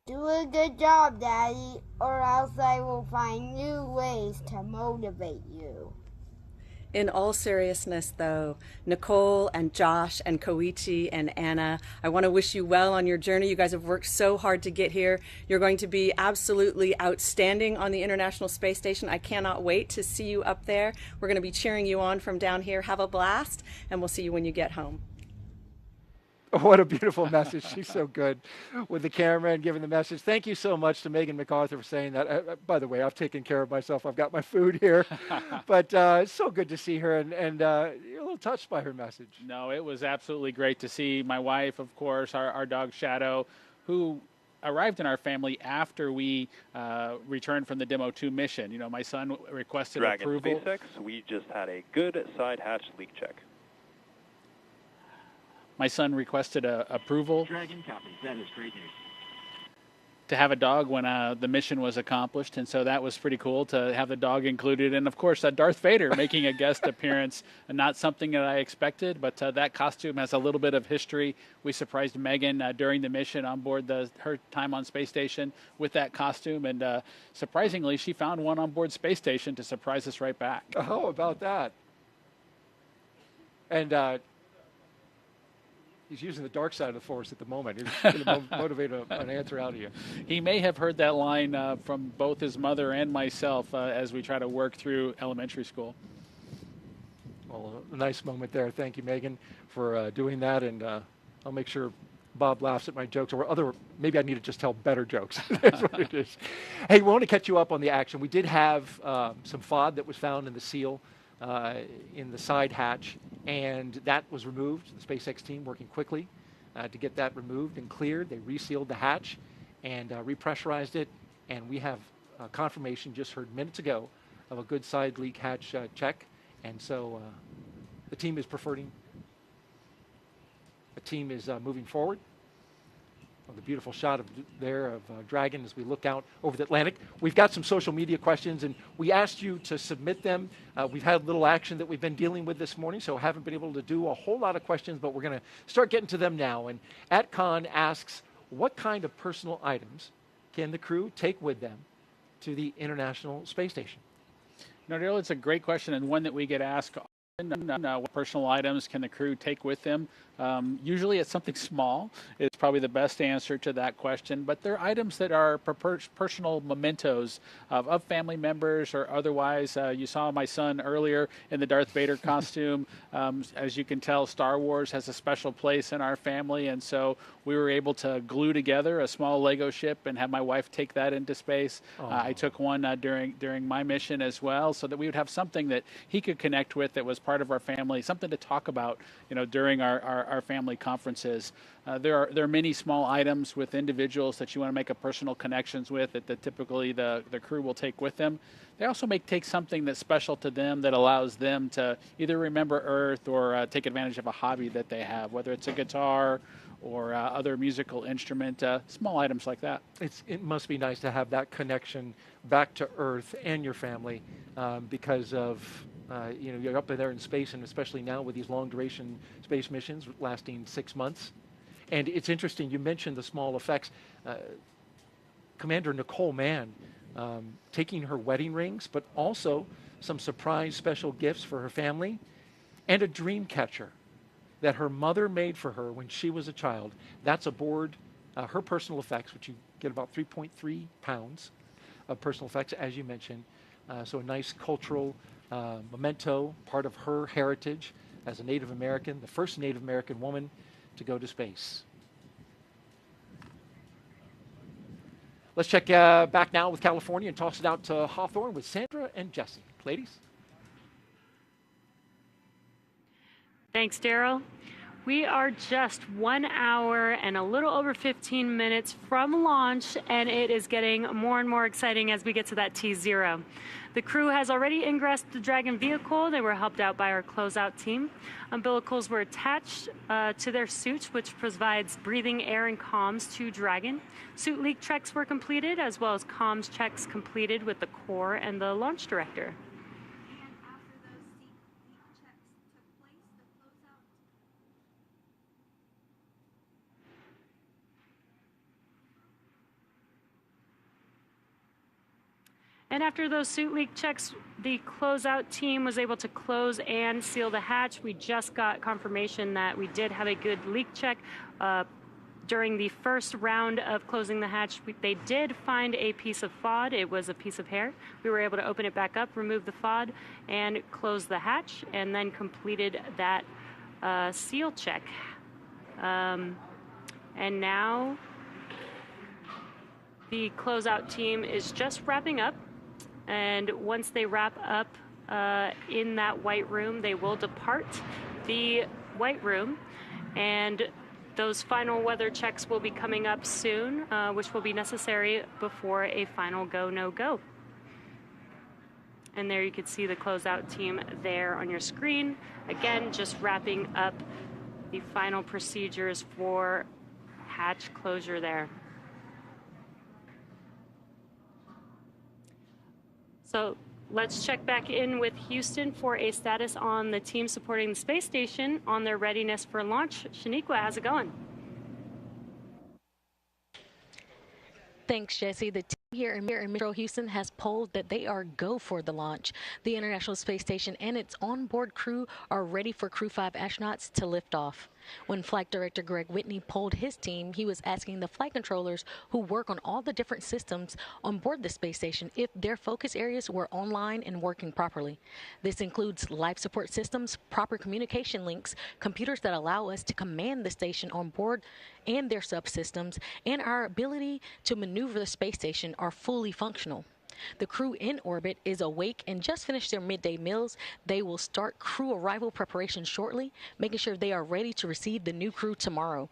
Do a good job, Daddy, or else I will find new ways to motivate you. In all seriousness, though, Nicole and Josh and Koichi and Anna, I want to wish you well on your journey. You guys have worked so hard to get here. You're going to be absolutely outstanding on the International Space Station. I cannot wait to see you up there. We're going to be cheering you on from down here. Have a blast, and we'll see you when you get home. What a beautiful message. She's so good with the camera and giving the message. Thank you so much to Megan MacArthur for saying that. By the way, I've taken care of myself. I've got my food here. But it's so good to see her, and you're a little touched by her message. No, it was absolutely great to see my wife, of course, our dog Shadow, who arrived in our family after we returned from the Demo 2 mission. You know, my son requested Dragon approval. SpaceX, we just had a good side hatch leak check. My son requested approval. Dragon copies. That is great news. To have a dog when the mission was accomplished, and so that was pretty cool to have the dog included. And of course, Darth Vader making a guest appearance, not something that I expected, but that costume has a little bit of history. We surprised Megan during the mission on board her time on Space Station with that costume, and surprisingly, she found one on board Space Station to surprise us right back. How about that? And he's using the dark side of the Force at the moment. He's going to motivate an answer out of you. He may have heard that line from both his mother and myself as we try to work through elementary school. Well, a nice moment there. Thank you, Megan, for doing that. And I'll make sure Bob laughs at my jokes, or maybe I need to just tell better jokes. That's what it is. Hey, we want to catch you up on the action. We did have some FOD that was found in the seal in the side hatch, and that was removed. The SpaceX team working quickly to get that removed and cleared. They resealed the hatch and repressurized it, and we have confirmation just heard minutes ago of a good side leak hatch check, and so the team is moving forward. The beautiful shot of Dragon as we look out over the Atlantic. We've got some social media questions, and we asked you to submit them. We've had a little action that we've been dealing with this morning, so haven't been able to do a whole lot of questions, but we're going to start getting to them now. And @Con asks, what kind of personal items can the crew take with them to the International Space Station? No, Daryl, it's a great question, and one that we get asked often. What personal items can the crew take with them? Usually it's something small. It's probably the best answer to that question, but they're items that are personal mementos of family members or otherwise. You saw my son earlier in the Darth Vader costume. As you can tell, Star Wars has a special place in our family, and so we were able to glue together a small Lego ship and have my wife take that into space. I took one during my mission as well, so that we would have something that he could connect with that was part of our family, something to talk about, during our family conferences. There are many small items with individuals that you want to make a personal connections with that typically the crew will take with them. They also take something that's special to them that allows them to either remember Earth or take advantage of a hobby that they have, whether it's a guitar or other musical instrument, small items like that. It must be nice to have that connection back to Earth and your family because of you're up there in space, and especially now with these long-duration space missions lasting 6 months. And it's interesting, you mentioned the small effects. Commander Nicole Mann taking her wedding rings, but also some surprise special gifts for her family, and a dream catcher that her mother made for her when she was a child. That's aboard her personal effects, which you get about 3.3 pounds of personal effects, as you mentioned. So a nice cultural memento, part of her heritage as a Native American, the first Native American woman to go to space. Let's check back now with California and toss it out to Hawthorne with Sandra and Jesse. Ladies? Thanks, Daryl. We are just 1 hour and a little over 15 minutes from launch, and it is getting more and more exciting as we get to that T0. The crew has already ingressed the Dragon vehicle. They were helped out by our closeout team. Umbilicals were attached to their suits, which provides breathing air and comms to Dragon. Suit leak checks were completed, as well as comms checks completed with the core and the launch director. And after those suit leak checks, the closeout team was able to close and seal the hatch. We just got confirmation that we did have a good leak check. During the first round of closing the hatch, they did find a piece of FOD. It was a piece of hair. We were able to open it back up, remove the FOD, and close the hatch, and then completed that seal check. And now the closeout team is just wrapping up. And once they wrap up in that white room, they will depart the white room. And those final weather checks will be coming up soon, which will be necessary before a final go, no go. And there you can see the closeout team there on your screen. Again, just wrapping up the final procedures for hatch closure there. So let's check back in with Houston for a status on the team supporting the space station on their readiness for launch. Shaniqua, how's it going? Thanks, Jesse. The team here in Metro Houston has polled that they are go for the launch. The International Space Station and its onboard crew are ready for Crew 5 astronauts to lift off. When Flight Director Greg Whitney polled his team, he was asking the flight controllers who work on all the different systems on board the space station if their focus areas were online and working properly. This includes life support systems, proper communication links, computers that allow us to command the station on board and their subsystems, and our ability to maneuver the space station are fully functional. The crew in orbit is awake and just finished their midday meals. They will start crew arrival preparations shortly, making sure they are ready to receive the new crew tomorrow.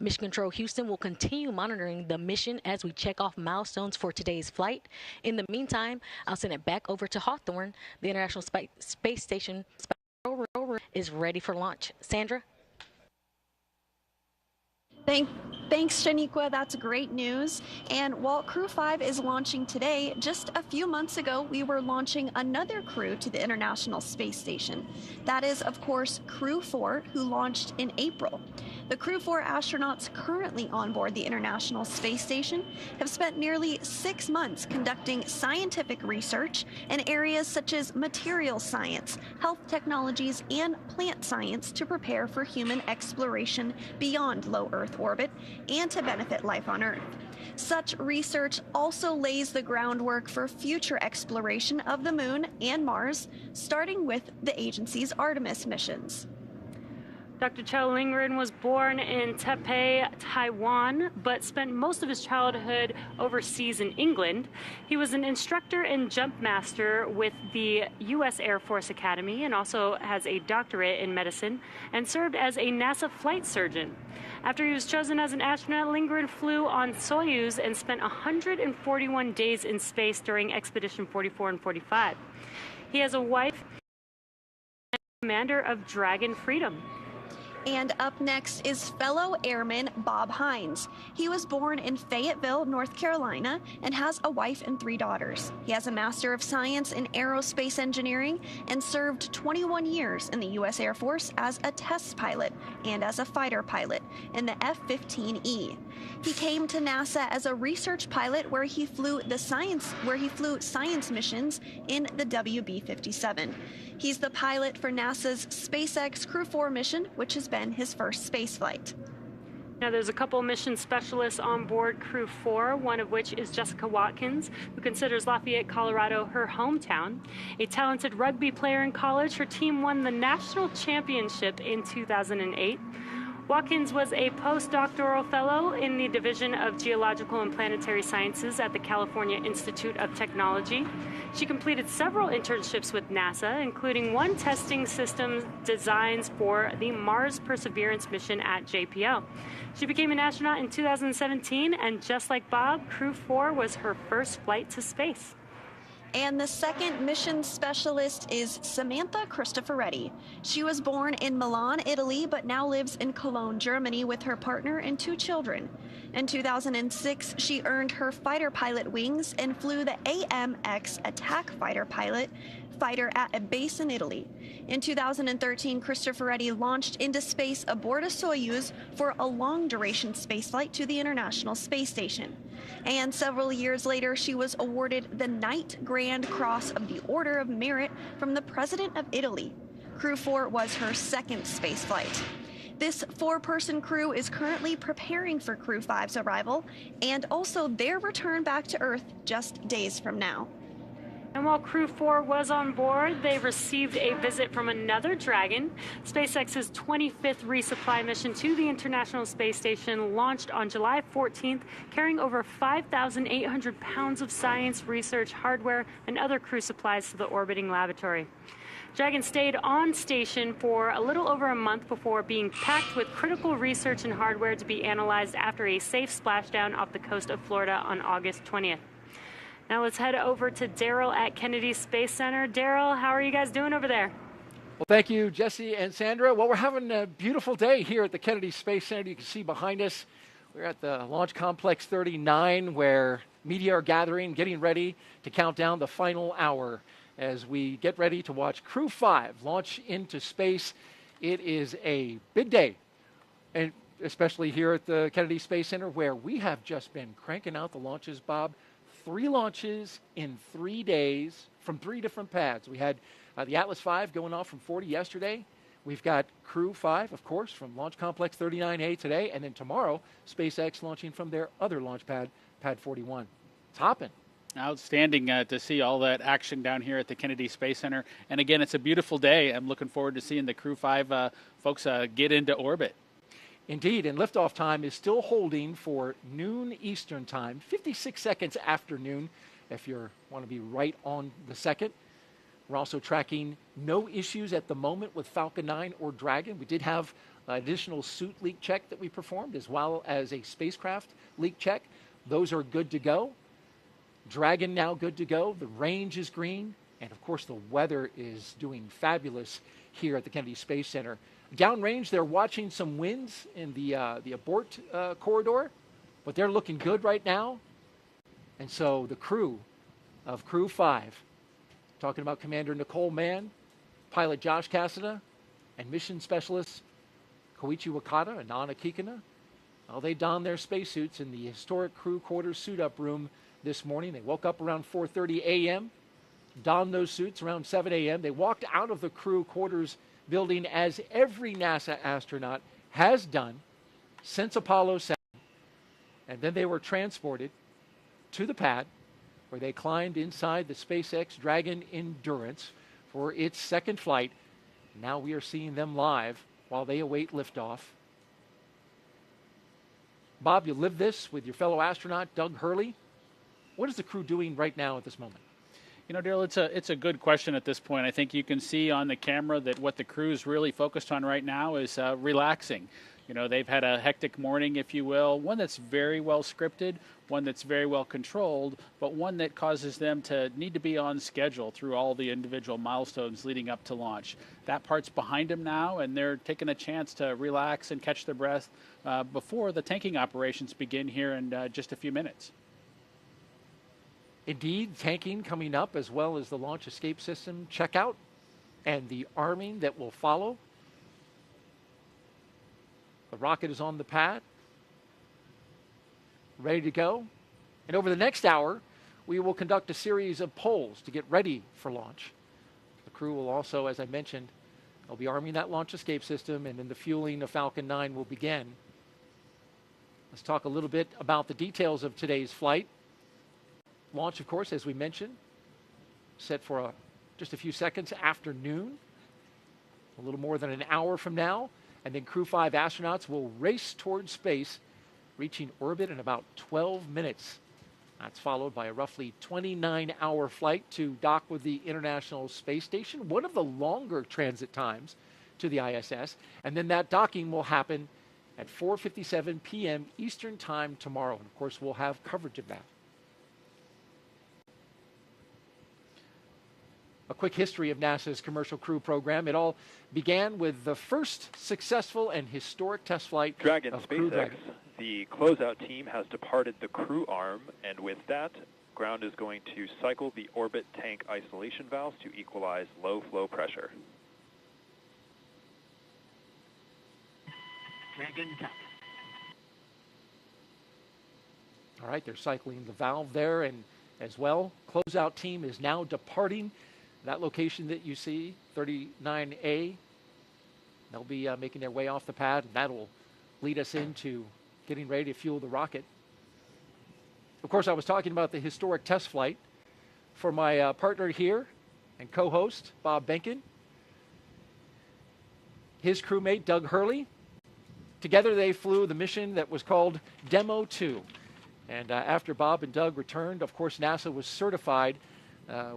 Mission Control Houston will continue monitoring the mission as we check off milestones for today's flight. In the meantime, I'll send it back over to Hawthorne. The International Space Station is ready for launch. Sandra? Thanks, Shaniqua. That's great news. And while Crew 5 is launching today, just a few months ago, we were launching another crew to the International Space Station. That is, of course, Crew 4, who launched in April. The Crew 4 astronauts currently on board the International Space Station have spent nearly 6 months conducting scientific research in areas such as materials science, health technologies, and plant science to prepare for human exploration beyond low Earth orbit and to benefit life on Earth. Such research also lays the groundwork for future exploration of the Moon and Mars, starting with the agency's Artemis missions. Dr. Chow Lingren was born in Taipei, Taiwan, but spent most of his childhood overseas in England. He was an instructor and jump master with the U.S. Air Force Academy and also has a doctorate in medicine and served as a NASA flight surgeon. After he was chosen as an astronaut, Lingren flew on Soyuz and spent 141 days in space during Expedition 44 and 45. He has a wife and commander of Dragon Freedom. And up next is fellow airman Bob Hines. He was born in Fayetteville, North Carolina, and has a wife and 3 daughters. He has a Master of Science in Aerospace Engineering and served 21 years in the U.S. Air Force as a test pilot and as a fighter pilot in the F-15E. He came to NASA as a research pilot where he flew science missions in the WB-57. He's the pilot for NASA's SpaceX Crew 4 mission, which has been his first space flight. Now, there's a couple mission specialists on board Crew 4, one of which is Jessica Watkins, who considers Lafayette, Colorado, her hometown. A talented rugby player in college, her team won the national championship in 2008. Watkins was a postdoctoral fellow in the Division of Geological and Planetary Sciences at the California Institute of Technology. She completed several internships with NASA, including one testing systems designs for the Mars Perseverance mission at JPL. She became an astronaut in 2017, and just like Bob, Crew 4 was her first flight to space. And the second mission specialist is Samantha Cristoforetti. She was born in Milan, Italy, but now lives in Cologne, Germany with her partner and 2 children. In 2006, she earned her fighter pilot wings and flew the AMX attack fighter pilot fighter at a base in Italy. In 2013, Cristoforetti launched into space aboard a Soyuz for a long-duration spaceflight to the International Space Station. And several years later, she was awarded the Knight Grand Cross of the Order of Merit from the President of Italy. Crew 4 was her second spaceflight. This 4-person crew is currently preparing for Crew 5's arrival and also their return back to Earth just days from now. And while Crew 4 was on board, they received a visit from another Dragon. SpaceX's 25th resupply mission to the International Space Station launched on July 14th, carrying over 5,800 pounds of science, research, hardware, and other crew supplies to the orbiting laboratory. Dragon stayed on station for a little over a month before being packed with critical research and hardware to be analyzed after a safe splashdown off the coast of Florida on August 20th. Now let's head over to Daryl at Kennedy Space Center. Daryl, how are you guys doing over there? Well, thank you, Jesse and Sandra. Well, we're having a beautiful day here at the Kennedy Space Center. You can see behind us, we're at the Launch Complex 39, where media are gathering, getting ready to count down the final hour as we get ready to watch Crew 5 launch into space. It is a big day, and especially here at the Kennedy Space Center, where we have just been cranking out the launches, Bob. 3 launches in 3 days from 3 different pads. We had the Atlas V going off from 40 yesterday. We've got Crew 5, of course, from Launch Complex 39A today, and then tomorrow, SpaceX launching from their other launch pad, Pad 41. It's hopping. Outstanding to see all that action down here at the Kennedy Space Center. And again, it's a beautiful day. I'm looking forward to seeing the Crew 5 folks get into orbit. Indeed, and liftoff time is still holding for noon Eastern time, 56 seconds after noon, if you want to be right on the second. We're also tracking no issues at the moment with Falcon 9 or Dragon. We did have an additional suit leak check that we performed, as well as a spacecraft leak check. Those are good to go. Dragon now good to go. The range is green. And of course, the weather is doing fabulous here at the Kennedy Space Center. Downrange, they're watching some winds in the abort corridor, but they're looking good right now. And so the crew of Crew 5, talking about Commander Nicole Mann, pilot Josh Cassada, and mission specialists Koichi Wakata and Anna Kikina, well, they donned their spacesuits in the historic crew quarters suit-up room this morning. They woke up around 4:30 a.m., donned those suits around 7 a.m. They walked out of the crew quarters building as every NASA astronaut has done since Apollo 7. And then they were transported to the pad where they climbed inside the SpaceX Dragon Endurance for its second flight. Now we are seeing them live while they await liftoff. Bob, you lived this with your fellow astronaut, Doug Hurley. What is the crew doing right now at this moment? You know, Daryl, it's a good question at this point. I think you can see on the camera that what the crew is really focused on right now is relaxing. You know, they've had a hectic morning, if you will, one that's very well scripted, one that's very well controlled, but one that causes them to need to be on schedule through all the individual milestones leading up to launch. That part's behind them now, and they're taking a chance to relax and catch their breath before the tanking operations begin here in just a few minutes. Indeed, tanking coming up, as well as the launch escape system checkout and the arming that will follow. The rocket is on the pad, ready to go. And over the next hour, we will conduct a series of polls to get ready for launch. The crew will also, as I mentioned, they'll be arming that launch escape system, and then the fueling of Falcon 9 will begin. Let's talk a little bit about the details of today's flight. Launch, of course, as we mentioned, set for just a few seconds after noon, a little more than an hour from now. And then Crew 5 astronauts will race towards space, reaching orbit in about 12 minutes. That's followed by a roughly 29-hour flight to dock with the International Space Station, one of the longer transit times to the ISS. And then that docking will happen at 4:57 p.m. Eastern Time tomorrow. And, of course, we'll have coverage of that. A quick history of NASA's Commercial Crew program. It all began with the first successful and historic test flight Dragon of SpaceX. Crew Dragon. The closeout team has departed the crew arm, and with that, ground is going to cycle the orbit tank isolation valves to equalize low flow pressure. Dragon top. All right, they're cycling the valve there, and as well, closeout team is now departing that location that you see, 39A. They'll be making their way off the pad, and that'll lead us into getting ready to fuel the rocket. Of course, I was talking about the historic test flight for my partner here and co-host, Bob Benkin. His crewmate, Doug Hurley. Together they flew the mission that was called Demo 2. And after Bob and Doug returned, of course, NASA was certified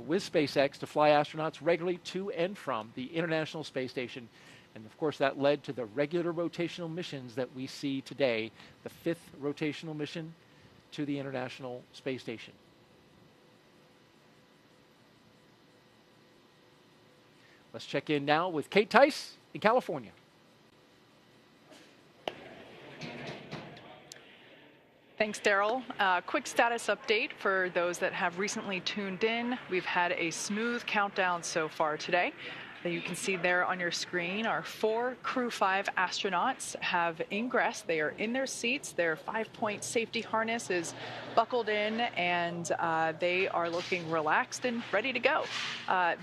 with SpaceX to fly astronauts regularly to and from the International Space Station. And of course, that led to the regular rotational missions that we see today, the 5th rotational mission to the International Space Station. Let's check in now with Kate Tice in California. Thanks, Daryl. Quick status update for those that have recently tuned in. We've had a smooth countdown so far today. You can see there on your screen, our 4 Crew 5 astronauts have ingressed. They are in their seats. Their 5-point safety harness is buckled in, and they are looking relaxed and ready to go.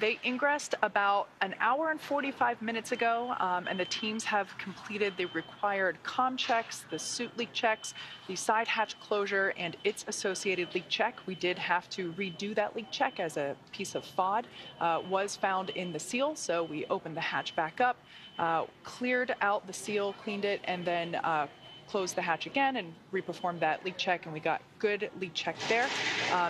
They ingressed about an hour and 45 minutes ago, and the teams have completed the required comm checks, the suit leak checks, the side hatch closure, and its associated leak check. We did have to redo that leak check as a piece of FOD was found in the seal. So we opened the hatch back up, cleared out the seal, cleaned it, and then closed the hatch again and reperformed that leak check, and we got good leak check there.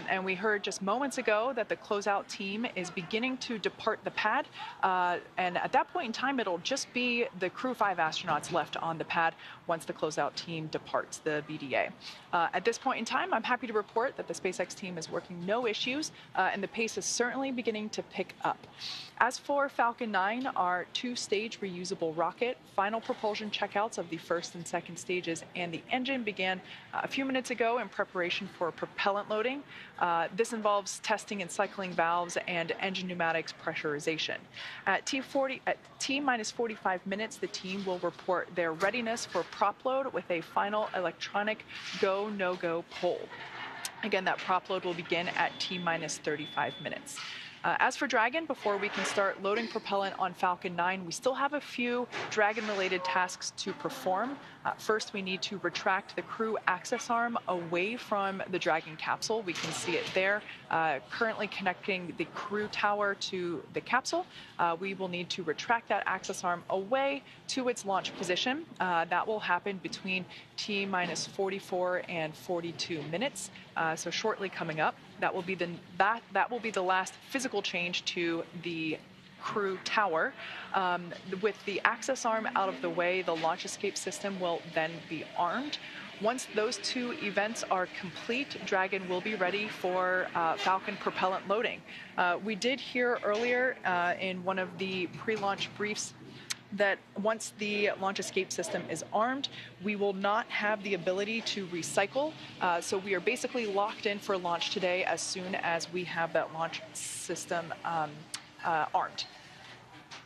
And we heard just moments ago that the closeout team is beginning to depart the pad. And at that point in time, it'll just be the Crew 5 astronauts left on the pad once the closeout team departs the BDA. At this point in time, I'm happy to report that the SpaceX team is working no issues, and the pace is certainly beginning to pick up. As for Falcon 9, our 2-stage reusable rocket, final propulsion checkouts of the first and second stages and the engine began a few minutes ago in preparation for propellant loading. This involves testing and cycling valves and engine pneumatics pressurization. At T-minus 45 minutes, the team will report their readiness for prop load with a final electronic go, no-go poll. Again, that prop load will begin at T-minus 35 minutes. As for Dragon, before we can start loading propellant on Falcon 9, we still have a few Dragon-related tasks to perform. First, we need to retract the crew access arm away from the Dragon capsule. We can see it there, currently connecting the crew tower to the capsule. We will need to retract that access arm away to its launch position. That will happen between T-minus 44 and 42 minutes, so shortly coming up. That will be the last physical change to the crew tower. With the access arm out of the way, the launch escape system will then be armed. Once those two events are complete, Dragon will be ready for Falcon propellant loading. We did hear earlier in one of the pre-launch briefs that once the launch escape system is armed, we will not have the ability to recycle. So we are basically locked in for launch today as soon as we have that launch system armed.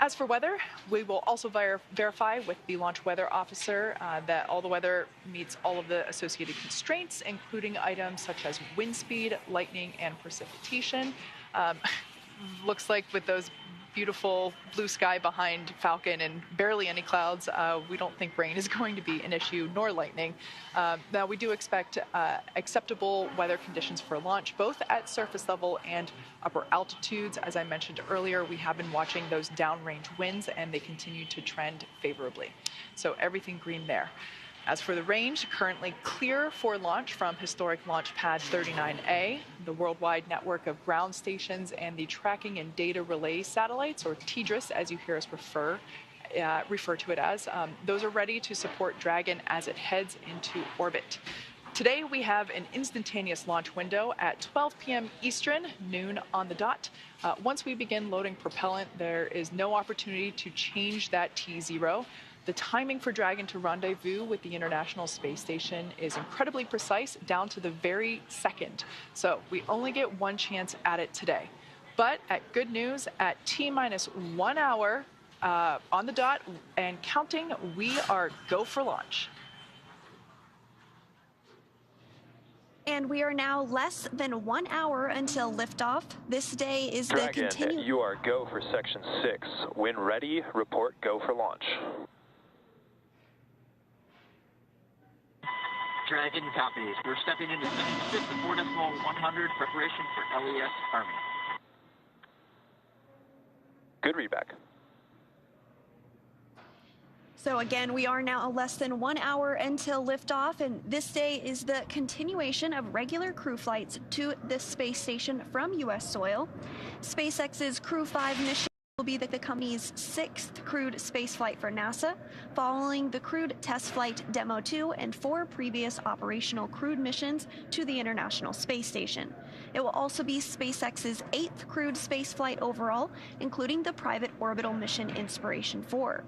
As for weather, we will also verify with the launch weather officer that all the weather meets all of the associated constraints, including items such as wind speed, lightning, and precipitation. Looks like with those beautiful blue sky behind Falcon and barely any clouds, we don't think rain is going to be an issue, nor lightning. Now, we do expect acceptable weather conditions for launch, both at surface level and upper altitudes. As I mentioned earlier, we have been watching those downrange winds, and they continue to trend favorably. So everything green there. As for the range, currently clear for launch from historic launch pad 39A, the worldwide network of ground stations, and the tracking and data relay satellites, or TDRS, as you hear us refer to it as. Those are ready to support Dragon as it heads into orbit. Today, we have an instantaneous launch window at 12 p.m. Eastern, noon on the dot. Once we begin loading propellant, there is no opportunity to change that T0. The timing for Dragon to rendezvous with the International Space Station is incredibly precise, down to the very second. So we only get one chance at it today. But good news, at T-minus 1 hour on the dot and counting, we are go for launch. And we are now less than 1 hour until liftoff. This day is the Dragon, you are go for section 6. When ready, report go for launch. Dragon copies. We're stepping into section 6 at 4.100, preparation for LES Army. Good readback. So again, we are now less than 1 hour until liftoff, and this day is the continuation of regular crew flights to the space station from U.S. soil. SpaceX's Crew 5 mission will be the company's 6th crewed spaceflight for NASA, following the crewed test flight Demo 2 and 4 previous operational crewed missions to the International Space Station. It will also be SpaceX's 8th crewed spaceflight overall, including the private orbital mission Inspiration 4.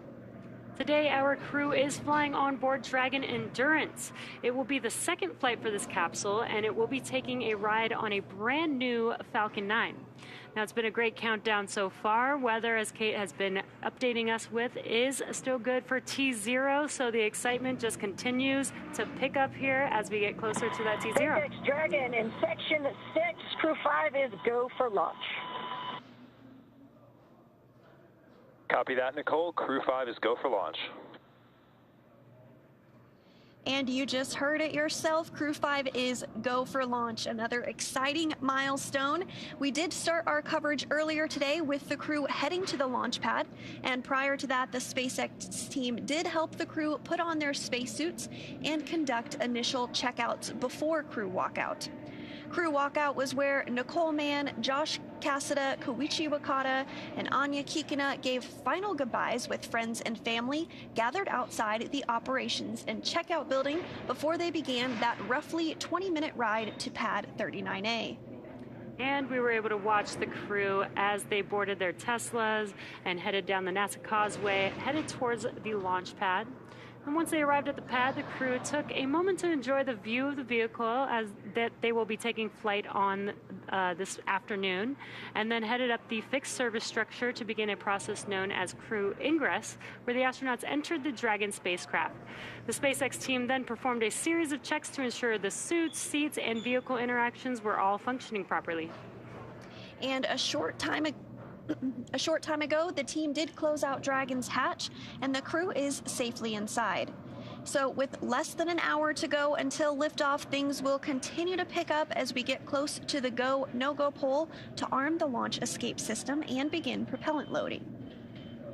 Today, our crew is flying on board Dragon Endurance. It will be the second flight for this capsule, and it will be taking a ride on a brand new Falcon 9. Now, it's been a great countdown so far. Weather, as Kate has been updating us with, is still good for T0, so the excitement just continues to pick up here as we get closer to that T0. SpaceX Dragon in section 6, Crew 5 is go for launch. Copy that, Nicole. Crew 5 is go for launch. And you just heard it yourself. Crew 5 is go for launch. Another exciting milestone. We did start our coverage earlier today with the crew heading to the launch pad. And prior to that, the SpaceX team did help the crew put on their spacesuits and conduct initial checkouts before crew walkout. Crew walkout was where Nicole Mann, Josh Cassada, Koichi Wakata, and Anya Kikina gave final goodbyes with friends and family gathered outside the operations and checkout building before they began that roughly 20-minute ride to pad 39A. And we were able to watch the crew as they boarded their Teslas and headed down the NASA Causeway, headed towards the launch pad. And once they arrived at the pad, the crew took a moment to enjoy the view of the vehicle as that they will be taking flight on this afternoon, and then headed up the fixed service structure to begin a process known as crew ingress, where the astronauts entered the Dragon spacecraft. The SpaceX team then performed a series of checks to ensure the suits, seats, and vehicle interactions were all functioning properly. And a short time ago, the team did close out Dragon's hatch, and the crew is safely inside. So with less than an hour to go until liftoff, things will continue to pick up as we get close to the go, no-go pole to arm the launch escape system and begin propellant loading.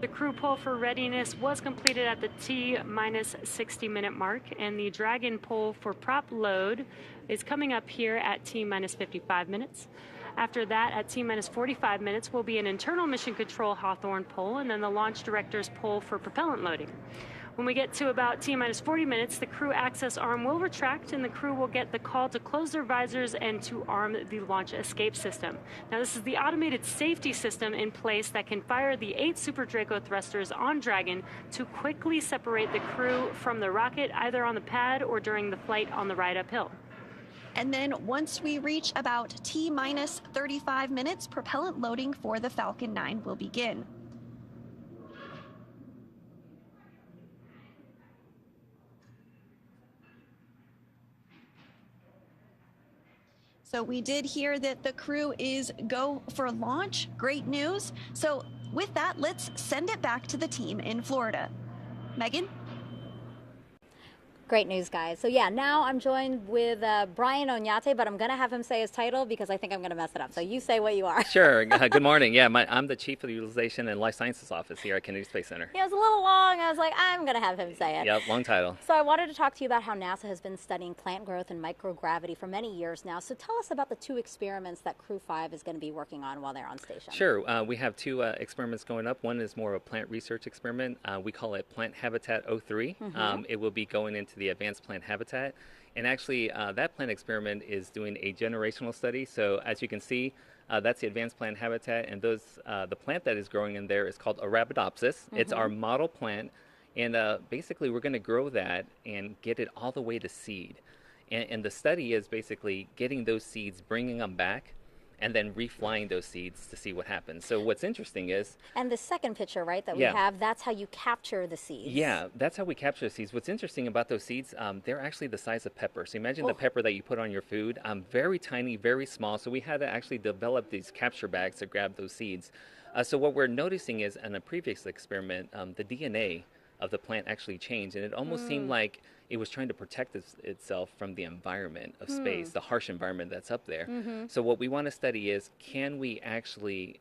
The crew poll for readiness was completed at the T-minus 60-minute mark, and the Dragon poll for prop load is coming up here at T-minus 55 minutes. After that, at T-minus 45 minutes, will be an internal mission control Hawthorne poll, and then the launch director's poll for propellant loading. When we get to about T-minus 40 minutes, the crew access arm will retract, and the crew will get the call to close their visors and to arm the launch escape system. Now, this is the automated safety system in place that can fire the 8 Super Draco thrusters on Dragon to quickly separate the crew from the rocket, either on the pad or during the flight on the ride uphill. And then once we reach about T-minus 35 minutes, propellant loading for the Falcon 9 will begin. So we did hear that the crew is go for launch. Great news. So with that, let's send it back to the team in Florida. Megan? Great news, guys. So yeah, now I'm joined with Brian Onyate, but I'm going to have him say his title because I think I'm going to mess it up. So you say what you are. Sure. Good morning. Yeah, I'm the Chief of the Utilization and Life Sciences Office here at Kennedy Space Center. Yeah, it was a little long. I was like, I'm going to have him say it. Yep, long title. So I wanted to talk to you about how NASA has been studying plant growth and microgravity for many years now. So tell us about the 2 experiments that Crew 5 is going to be working on while they're on station. Sure. We have 2 experiments going up. One is more of a plant research experiment. We call it Plant Habitat 03. It will be going into the Advanced Plant Habitat. And actually, that plant experiment is doing a generational study. So as you can see, that's the advanced plant habitat, and the plant that is growing in there is called Arabidopsis. It's our model plant And basically, we're going to grow that and get it all the way to seed. And the study is basically getting those seeds, bringing them back, and then reflying those seeds to see what happens. So what's interesting is... And the second picture, right, that we Yeah. have, that's how you capture the seeds. Yeah, that's how we capture the seeds. What's interesting about those seeds, they're actually the size of pepper. So imagine the pepper that you put on your food, very tiny, very small. So we had to actually develop these capture bags to grab those seeds. So what we're noticing is in a previous experiment, the DNA of the plant actually changed, and it almost seemed like it was trying to protect itself from the environment of space, the harsh environment that's up there. So what we want to study is, can we actually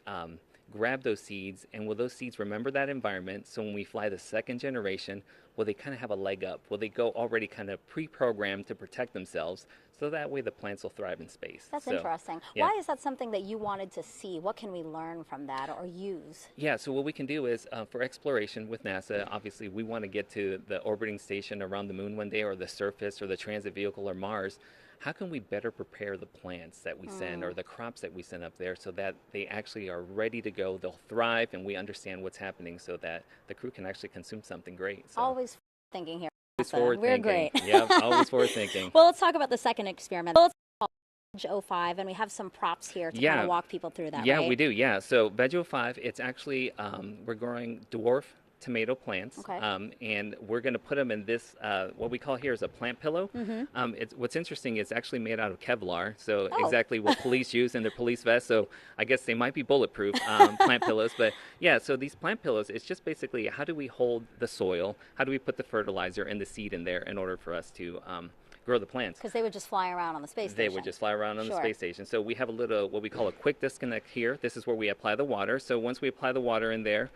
grab those seeds, and will those seeds remember that environment? So when we fly the second generation, will they kind of have a leg up? Will they go already kind of pre-programmed to protect themselves, so that way the plants will thrive in space? That's so, interesting. Yeah. Why is that something that you wanted to see? What can we learn from that or use? Yeah, so what we can do is, for exploration with NASA, obviously we want to get to the orbiting station around the moon one day, or the surface, or the transit vehicle, or Mars. How can we better prepare the plants that we send, or the crops that we send up there, so that they actually are ready to go, they'll thrive, and we understand what's happening, so that the crew can actually consume something great. So. Always thinking here. We're great. Yeah, always forward thinking. Well, let's talk about the second experiment. Well, it's called Veg 05, and we have some props here to kind of walk people through that, Yeah, right? we do, yeah. So Veg 05, it's actually, we're growing dwarf tomato plants, and we're going to put them in this, what we call here is a plant pillow. What's interesting, it's actually made out of Kevlar, so exactly what police use in their police vests, so I guess they might be bulletproof, plant pillows. But yeah, so these plant pillows, it's just basically, how do we hold the soil, how do we put the fertilizer and the seed in there in order for us to grow the plants? Because they would just fly around on the space station. They would just fly around on the space station. So we have a little, what we call a quick disconnect here. This is where we apply the water. So once we apply the water in there,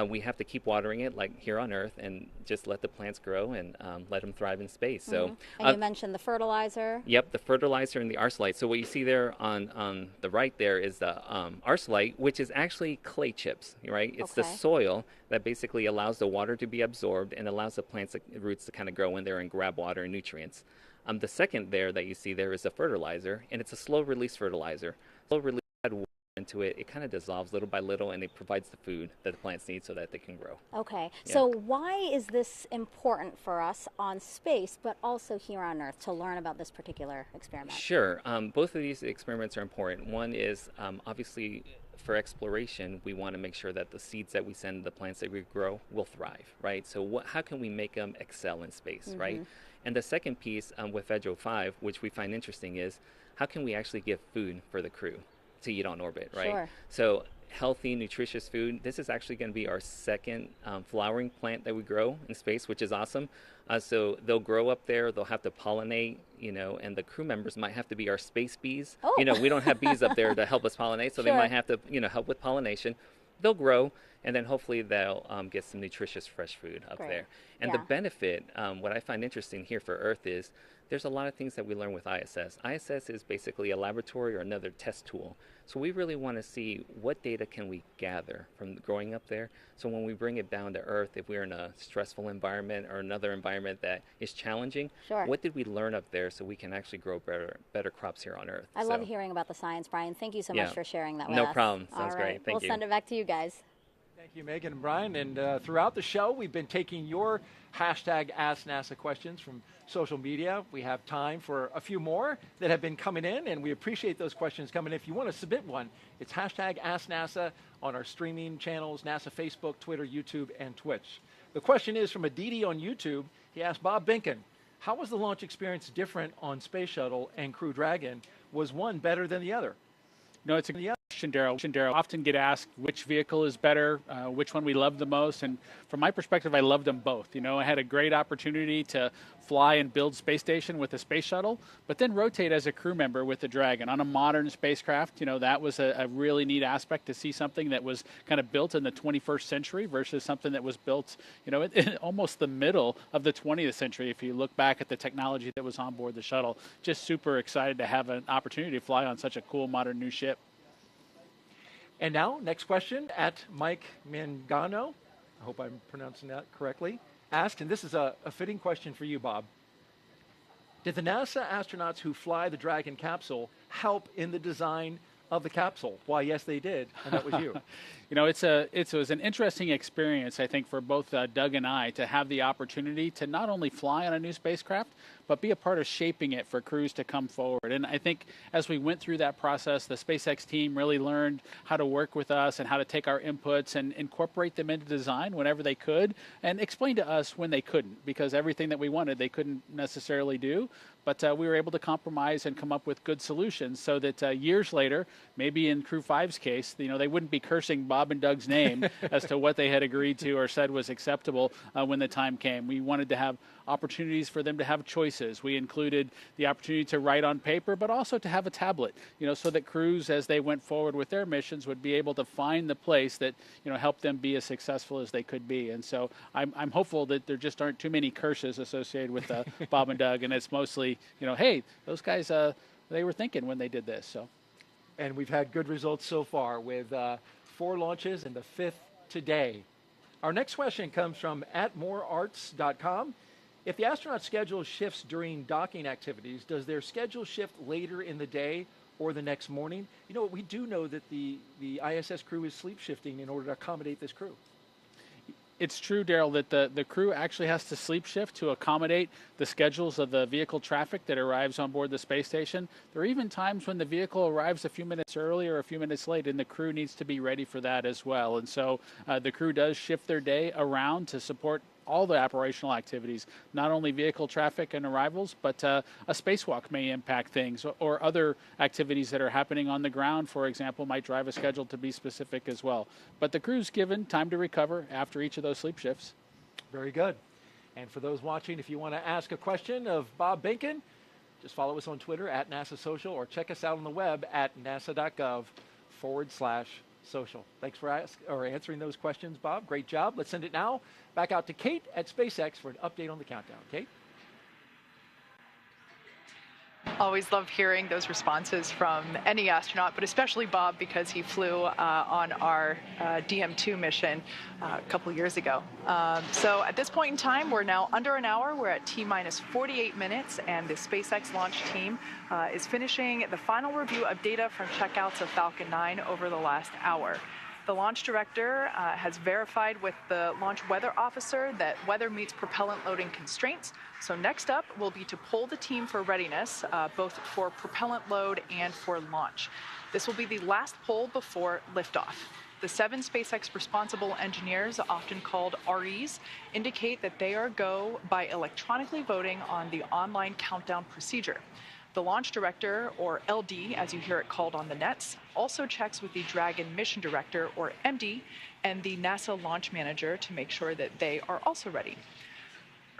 we have to keep watering it like here on Earth, and just let the plants grow and let them thrive in space. So, and you mentioned the fertilizer. Yep, the fertilizer and the arsenite. So what you see there on the right there is the arsenite, which is actually clay chips, right? It's the soil that basically allows the water to be absorbed and allows the plants, roots to kind of grow in there and grab water and nutrients. The second there that you see there is the fertilizer, and it's a slow release fertilizer. Slow release into it, it kind of dissolves little by little, and it provides the food that the plants need so that they can grow. Okay, so why is this important for us on space, but also here on Earth, to learn about this particular experiment? Sure, both of these experiments are important. One is obviously for exploration, we want to make sure that the seeds that we send, the plants that we grow, will thrive, right? So how can we make them excel in space, right? And the second piece with Veg 05, which we find interesting, is how can we actually give food for the crew to eat on orbit, right? Sure. So healthy, nutritious food. This is actually going to be our second flowering plant that we grow in space, which is awesome. So they'll grow up there, they'll have to pollinate, and the crew members might have to be our space bees. We don't have bees up there to help us pollinate, so they might have to, help with pollination. They'll grow, and then hopefully they'll get some nutritious fresh food up there. And the benefit, what I find interesting here for Earth is, there's a lot of things that we learn with ISS. ISS is basically a laboratory or another test tool. So we really want to see what data can we gather from growing up there. So when we bring it down to Earth, if we're in a stressful environment or another environment that is challenging, what did we learn up there so we can actually grow better crops here on Earth? I love hearing about the science, Brian. Thank you so much for sharing that with us. No problem. Sounds great. Thank you. We'll send it back to you guys. Thank you, Megan and Brian. And throughout the show, we've been taking your hashtag Ask NASA questions from social media. We have time for a few more that have been coming in, and we appreciate those questions coming in. If you want to submit one, it's hashtag Ask NASA on our streaming channels, NASA Facebook, Twitter, YouTube, and Twitch. The question is from Aditi on YouTube. He asked Bob Binkin, how was the launch experience different on Space Shuttle and Crew Dragon? Was one better than the other? No, it's a question, Daryl. Often get asked which vehicle is better, which one we love the most. And from my perspective, I loved them both. I had a great opportunity to fly and build space station with the Space Shuttle, but then rotate as a crew member with the Dragon on a modern spacecraft. That was a really neat aspect to see something that was kind of built in the 21st century versus something that was built, in almost the middle of the 20th century. If you look back at the technology that was on board the shuttle, just super excited to have an opportunity to fly on such a cool modern new ship. And now, next question at Mike Mangano. I hope I'm pronouncing that correctly. Asked, and this is a fitting question for you, Bob. Did the NASA astronauts who fly the Dragon capsule help in the design of the capsule. Why, yes, they did, and that was you. You know, it was an interesting experience, I think, for both Doug and I to have the opportunity to not only fly on a new spacecraft, but be a part of shaping it for crews to come forward. And I think as we went through that process, the SpaceX team really learned how to work with us and how to take our inputs and incorporate them into design whenever they could, and explain to us when they couldn't, because everything that we wanted they couldn't necessarily do. But we were able to compromise and come up with good solutions so that years later, maybe in Crew 5's case, you know, they wouldn't be cursing Bob and Doug's name as to what they had agreed to or said was acceptable when the time came. We wanted to have opportunities for them to have choices. We included the opportunity to write on paper, but also to have a tablet, you know, so that crews, as they went forward with their missions, would be able to find the place that, you know, helped them be as successful as they could be. And so I'm hopeful that there just aren't too many curses associated with Bob and Doug, and it's mostly, you know, hey, those guys, they were thinking when they did this. So, and we've had good results so far with 4 launches and the 5th today. Our next question comes from @morearts.com. If the astronaut schedule shifts during docking activities, does their schedule shift later in the day or the next morning? You know, we do know that the ISS crew is sleep shifting in order to accommodate this crew. It's true, Daryl, that the crew actually has to sleep shift to accommodate the schedules of the vehicle traffic that arrives on board the space station. There are even times when the vehicle arrives a few minutes early or a few minutes late, and the crew needs to be ready for that as well. And so the crew does shift their day around to support all the operational activities, not only vehicle traffic and arrivals, but a spacewalk may impact things, or other activities that are happening on the ground, for example, might drive a schedule to be specific as well. But the crew's given time to recover after each of those sleep shifts. Very good. And for those watching, if you want to ask a question of Bob Behnken, just follow us on Twitter @NASA Social, or check us out on the web at nasa.gov/social. Thanks for answering those questions, Bob. Great job. Let's send it now back out to Kate at SpaceX for an update on the countdown. Kate? Always love hearing those responses from any astronaut, but especially Bob, because he flew on our DM2 mission a couple years ago. So at this point in time, we're now under an hour. We're at T-minus 48 minutes, and the SpaceX launch team is finishing the final review of data from checkouts of Falcon 9 over the last hour. The launch director has verified with the launch weather officer that weather meets propellant loading constraints. So next up will be to poll the team for readiness, both for propellant load and for launch. This will be the last poll before liftoff. The 7 SpaceX responsible engineers, often called REs, indicate that they are go by electronically voting on the online countdown procedure. The launch director, or LD, as you hear it called on the nets, also checks with the Dragon mission director, or MD, and the NASA launch manager to make sure that they are also ready.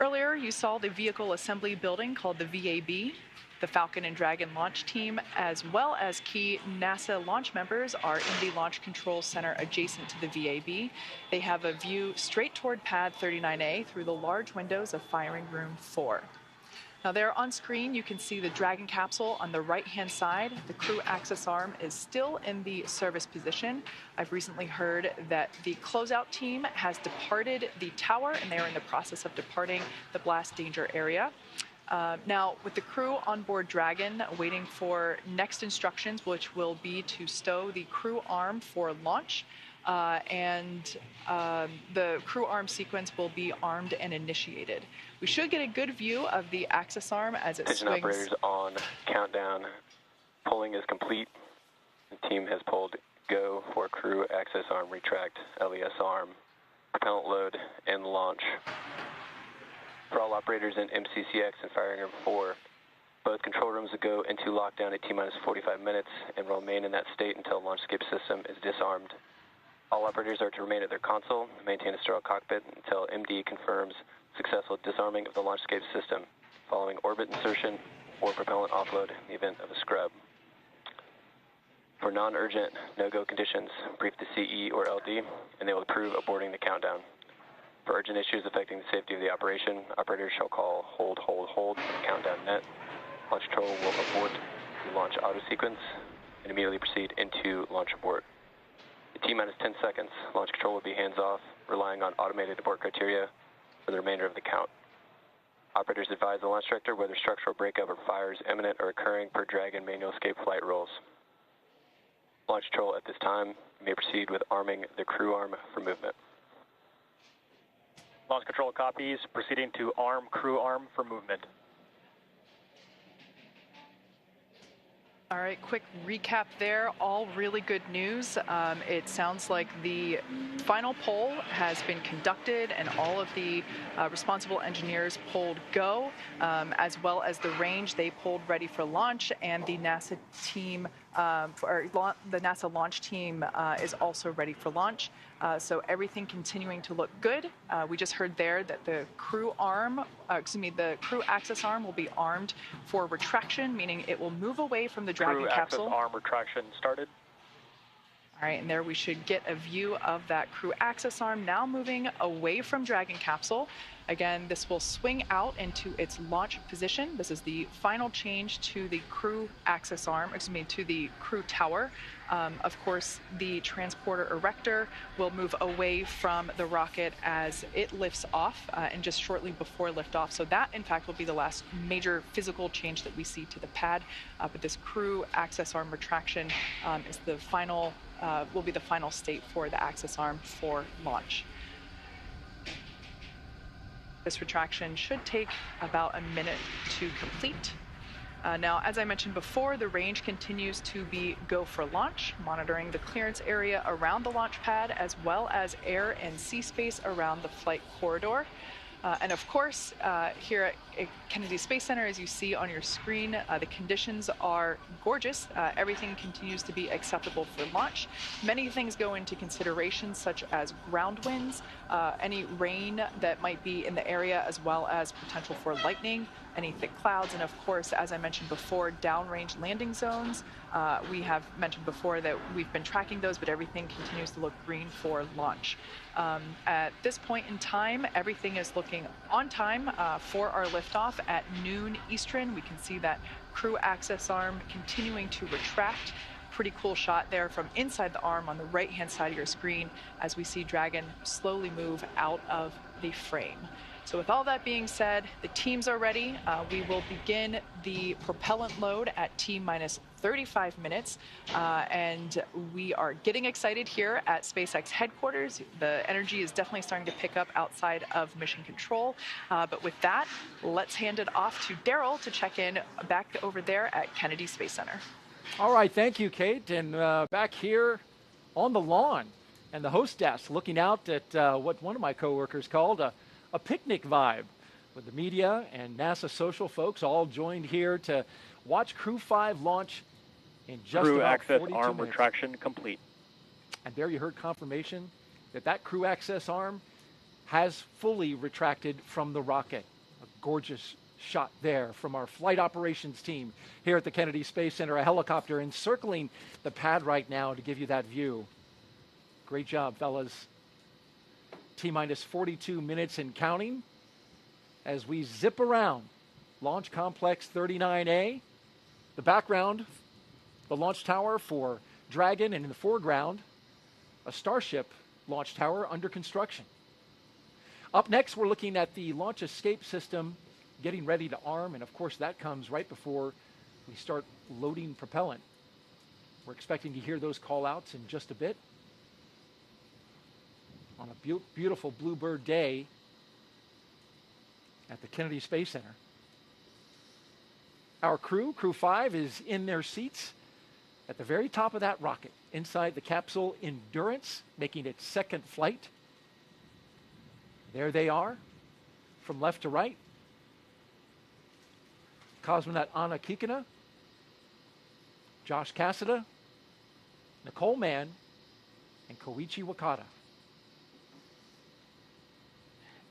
Earlier, you saw the vehicle assembly building called the VAB. The Falcon and Dragon launch team, as well as key NASA launch members, are in the Launch Control Center adjacent to the VAB. They have a view straight toward Pad 39A through the large windows of Firing Room 4. Now there on screen, you can see the Dragon capsule on the right-hand side. The crew access arm is still in the service position. I've recently heard that the closeout team has departed the tower, and they are in the process of departing the blast danger area. Now, with the crew on board Dragon waiting for next instructions, which will be to stow the crew arm for launch, the crew arm sequence will be armed and initiated. We should get a good view of the access arm as it Attention swings. operators on countdown. Pulling is complete. The team has pulled go for crew access arm, retract, LES arm, propellant load, and launch. For all operators in MCCX and Firing Room 4, both control rooms will go into lockdown at T-minus 45 minutes and will remain in that state until the launch escape system is disarmed. All operators are to remain at their console and maintain a sterile cockpit until MD confirms successful disarming of the launch escape system, following orbit insertion or propellant offload in the event of a scrub. For non-urgent, no-go conditions, brief the CE or LD, and they will approve aborting the countdown. For urgent issues affecting the safety of the operation, operators shall call hold on the countdown net. Launch control will abort the launch auto sequence and immediately proceed into launch abort. At T-minus 10 seconds, launch control will be hands-off, relying on automated abort criteria for the remainder of the count. Operators advise the launch director whether structural breakup or fire is imminent or occurring per Dragon manual escape flight rules. Launch control at this time. You may proceed with arming the crew arm for movement. Launch control copies. Proceeding to arm crew arm for movement. All right, quick recap there. All really good news. It sounds like the final poll has been conducted and all of the responsible engineers polled go, as well as the range they polled ready for launch, and the NASA team, the NASA launch team is also ready for launch. So everything continuing to look good. We just heard there that the crew arm, the crew access arm will be armed for retraction, meaning it will move away from the Dragon capsule. Crew access arm retraction started. All right, and there we should get a view of that crew access arm now moving away from Dragon capsule. Again, this will swing out into its launch position. This is the final change to the crew access arm, to the crew tower. Of course, the transporter erector will move away from the rocket as it lifts off and just shortly before liftoff. So that, in fact, will be the last major physical change that we see to the pad. But this crew access arm retraction is the final, will be the final state for the access arm for launch. This retraction should take about a minute to complete. Now, as I mentioned before, the range continues to be go for launch, monitoring the clearance area around the launch pad, as well as air and sea space around the flight corridor. And of course, here at Kennedy Space Center, as you see on your screen, the conditions are gorgeous. Everything continues to be acceptable for launch. Many things go into consideration, such as ground winds, any rain that might be in the area, as well as potential for lightning, any thick clouds, and of course, as I mentioned before, downrange landing zones. We have mentioned before that we've been tracking those, but everything continues to look green for launch. At this point in time, everything is looking on time for our liftoff at noon Eastern. We can see that crew access arm continuing to retract. Pretty cool shot there from inside the arm on the right-hand side of your screen as we see Dragon slowly move out of the frame. So with all that being said, the teams are ready. We will begin the propellant load at T-minus 35 minutes. And we are getting excited here at SpaceX headquarters. The energy is definitely starting to pick up outside of mission control. But with that, let's hand it off to Daryl to check in back over there at Kennedy Space Center. All right, thank you, Kate. And back here on the lawn and the host desk looking out at what one of my coworkers called a picnic vibe, with the media and NASA social folks all joined here to watch Crew 5 launch in just crew about access 42 arm minutes. retraction complete. And there you heard confirmation that crew access arm has fully retracted from the rocket. A gorgeous shot there from our flight operations team here at the Kennedy Space Center, a helicopter encircling the pad right now to give you that view. Great job, fellas. T-minus 42 minutes and counting as we zip around Launch Complex 39A. The background, the launch tower for Dragon, and in the foreground, a Starship launch tower under construction. Up next, we're looking at the launch escape system getting ready to arm, and of course that comes right before we start loading propellant. We're expecting to hear those call-outs in just a bit. On a beautiful bluebird day at the Kennedy Space Center. Our crew 5, is in their seats at the very top of that rocket, inside the capsule Endurance, making its second flight. There they are, from left to right. Cosmonaut Anna Kikina, Josh Cassada, Nicole Mann, and Koichi Wakata.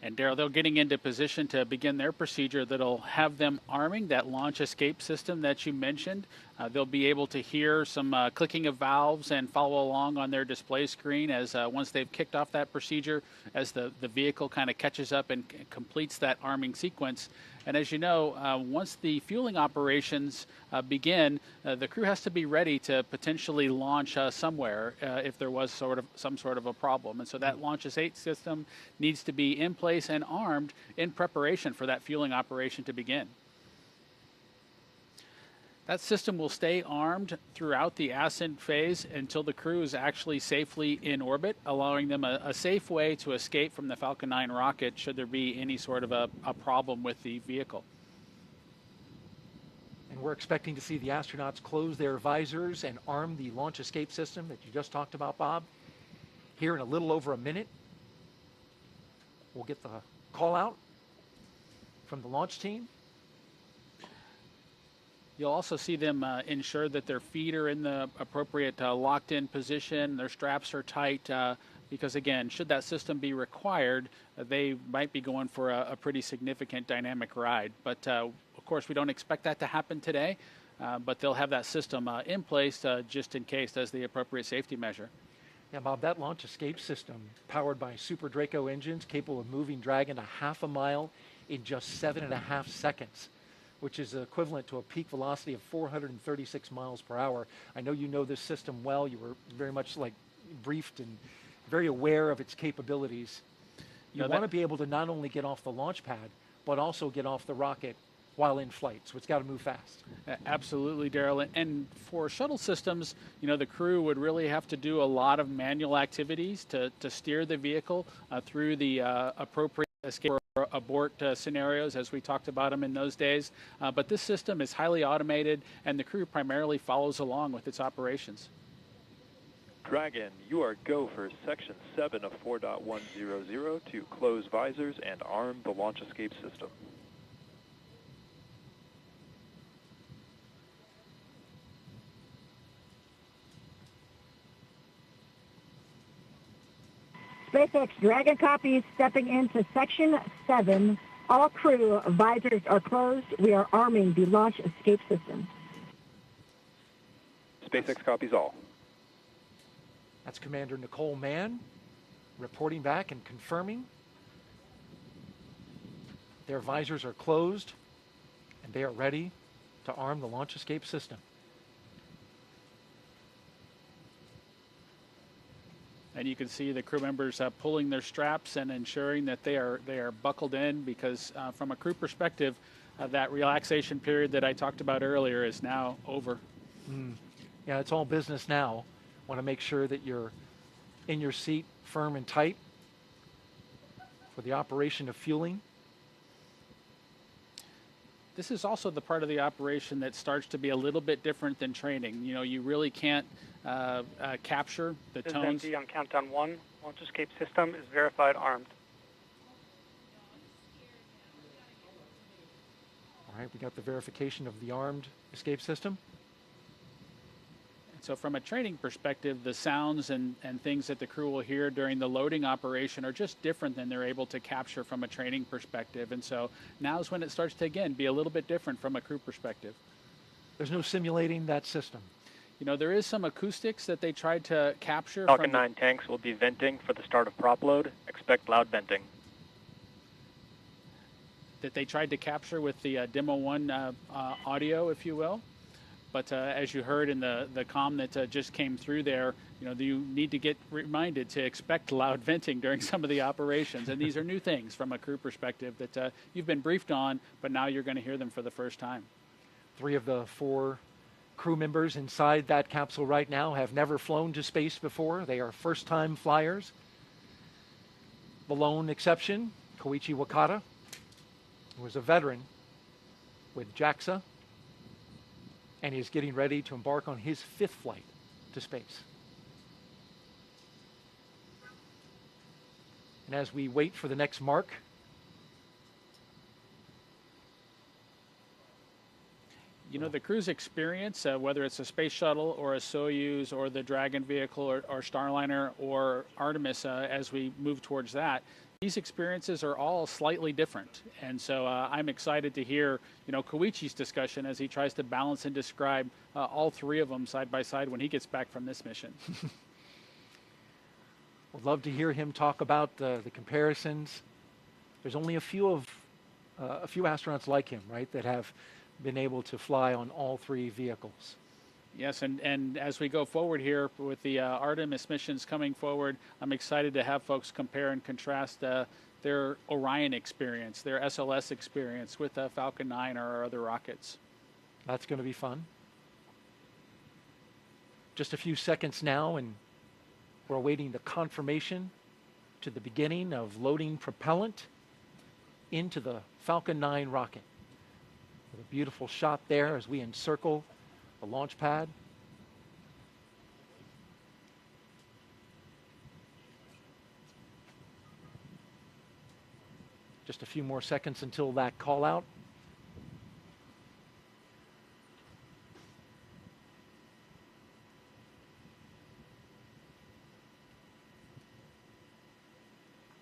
And Daryl, they're getting into position to begin their procedure that'll have them arming that launch escape system that you mentioned. They'll be able to hear some clicking of valves and follow along on their display screen as once they've kicked off that procedure, as the vehicle kind of catches up and completes that arming sequence. And as you know, once the fueling operations begin, the crew has to be ready to potentially launch somewhere if there was some sort of a problem. And so that launch escape system needs to be in place and armed in preparation for that fueling operation to begin. That system will stay armed throughout the ascent phase until the crew is actually safely in orbit, allowing them a safe way to escape from the Falcon 9 rocket should there be any sort of a problem with the vehicle. And we're expecting to see the astronauts close their visors and arm the launch escape system that you just talked about, Bob. Here in a little over a minute, we'll get the call out from the launch team. You'll also see them ensure that their feet are in the appropriate locked-in position, their straps are tight, because again, should that system be required, they might be going for a pretty significant dynamic ride. But of course, we don't expect that to happen today, but they'll have that system in place just in case as the appropriate safety measure. Yeah, Bob, that launch escape system, powered by Super Draco engines, capable of moving Dragon a half a mile in just 7.5 seconds, which is equivalent to a peak velocity of 436 miles per hour. I know you know this system well. You were very much briefed and very aware of its capabilities. You want to be able to not only get off the launch pad, but also get off the rocket while in flight. So it's got to move fast. Absolutely, Daryl. And for shuttle systems, the crew would really have to do a lot of manual activities to steer the vehicle through the appropriate escape or abort scenarios, as we talked about them in those days. But this system is highly automated, and the crew primarily follows along with its operations. Dragon, you are go for Section 7 of 4.100 to close visors and arm the launch escape system. SpaceX Dragon copies stepping into Section 7. All crew visors are closed. We are arming the launch escape system. SpaceX copies all. That's Commander Nicole Mann reporting back and confirming their visors are closed and they are ready to arm the launch escape system. And you can see the crew members pulling their straps and ensuring that they are buckled in, because from a crew perspective, that relaxation period that I talked about earlier is now over. Yeah, it's all business now. Want to make sure that you're in your seat, firm and tight, for the operation of fueling. This is also the part of the operation that starts to be a little bit different than training. You really can't capture the tones. Empty on countdown 1. Launch escape system is verified armed. All right, we got the verification of the armed escape system. So from a training perspective, the sounds and things that the crew will hear during the loading operation are just different than they're able to capture from a training perspective. And so now's when it starts to, again, be a little bit different from a crew perspective. There's no simulating that system. There is some acoustics that they tried to capture. Falcon 9 tanks will be venting for the start of prop load. Expect loud venting. That they tried to capture with the Demo 1 audio, if you will. But as you heard in the comm that just came through there, you need to get reminded to expect loud venting during some of the operations. And these are new things from a crew perspective that you've been briefed on, but now you're going to hear them for the first time. 3 of the 4 crew members inside that capsule right now have never flown to space before. They are first-time flyers. The lone exception, Koichi Wakata, who was a veteran with JAXA, and he is getting ready to embark on his 5th flight to space. And as we wait for the next mark, the crew's experience, whether it's a space shuttle or a Soyuz or the Dragon vehicle or Starliner or Artemis, as we move towards that, these experiences are all slightly different. And so I'm excited to hear, Koichi's discussion as he tries to balance and describe all 3 of them side by side when he gets back from this mission. Would love to hear him talk about the comparisons. There's only a few astronauts like him, right, that have been able to fly on all 3 vehicles. Yes, and as we go forward here with the Artemis missions coming forward, I'm excited to have folks compare and contrast their Orion experience, their SLS experience with Falcon 9 or our other rockets. That's going to be fun. Just a few seconds now, and we're awaiting the confirmation to the beginning of loading propellant into the Falcon 9 rocket. With a beautiful shot there as we encircle the launch pad. Just a few more seconds until that call out.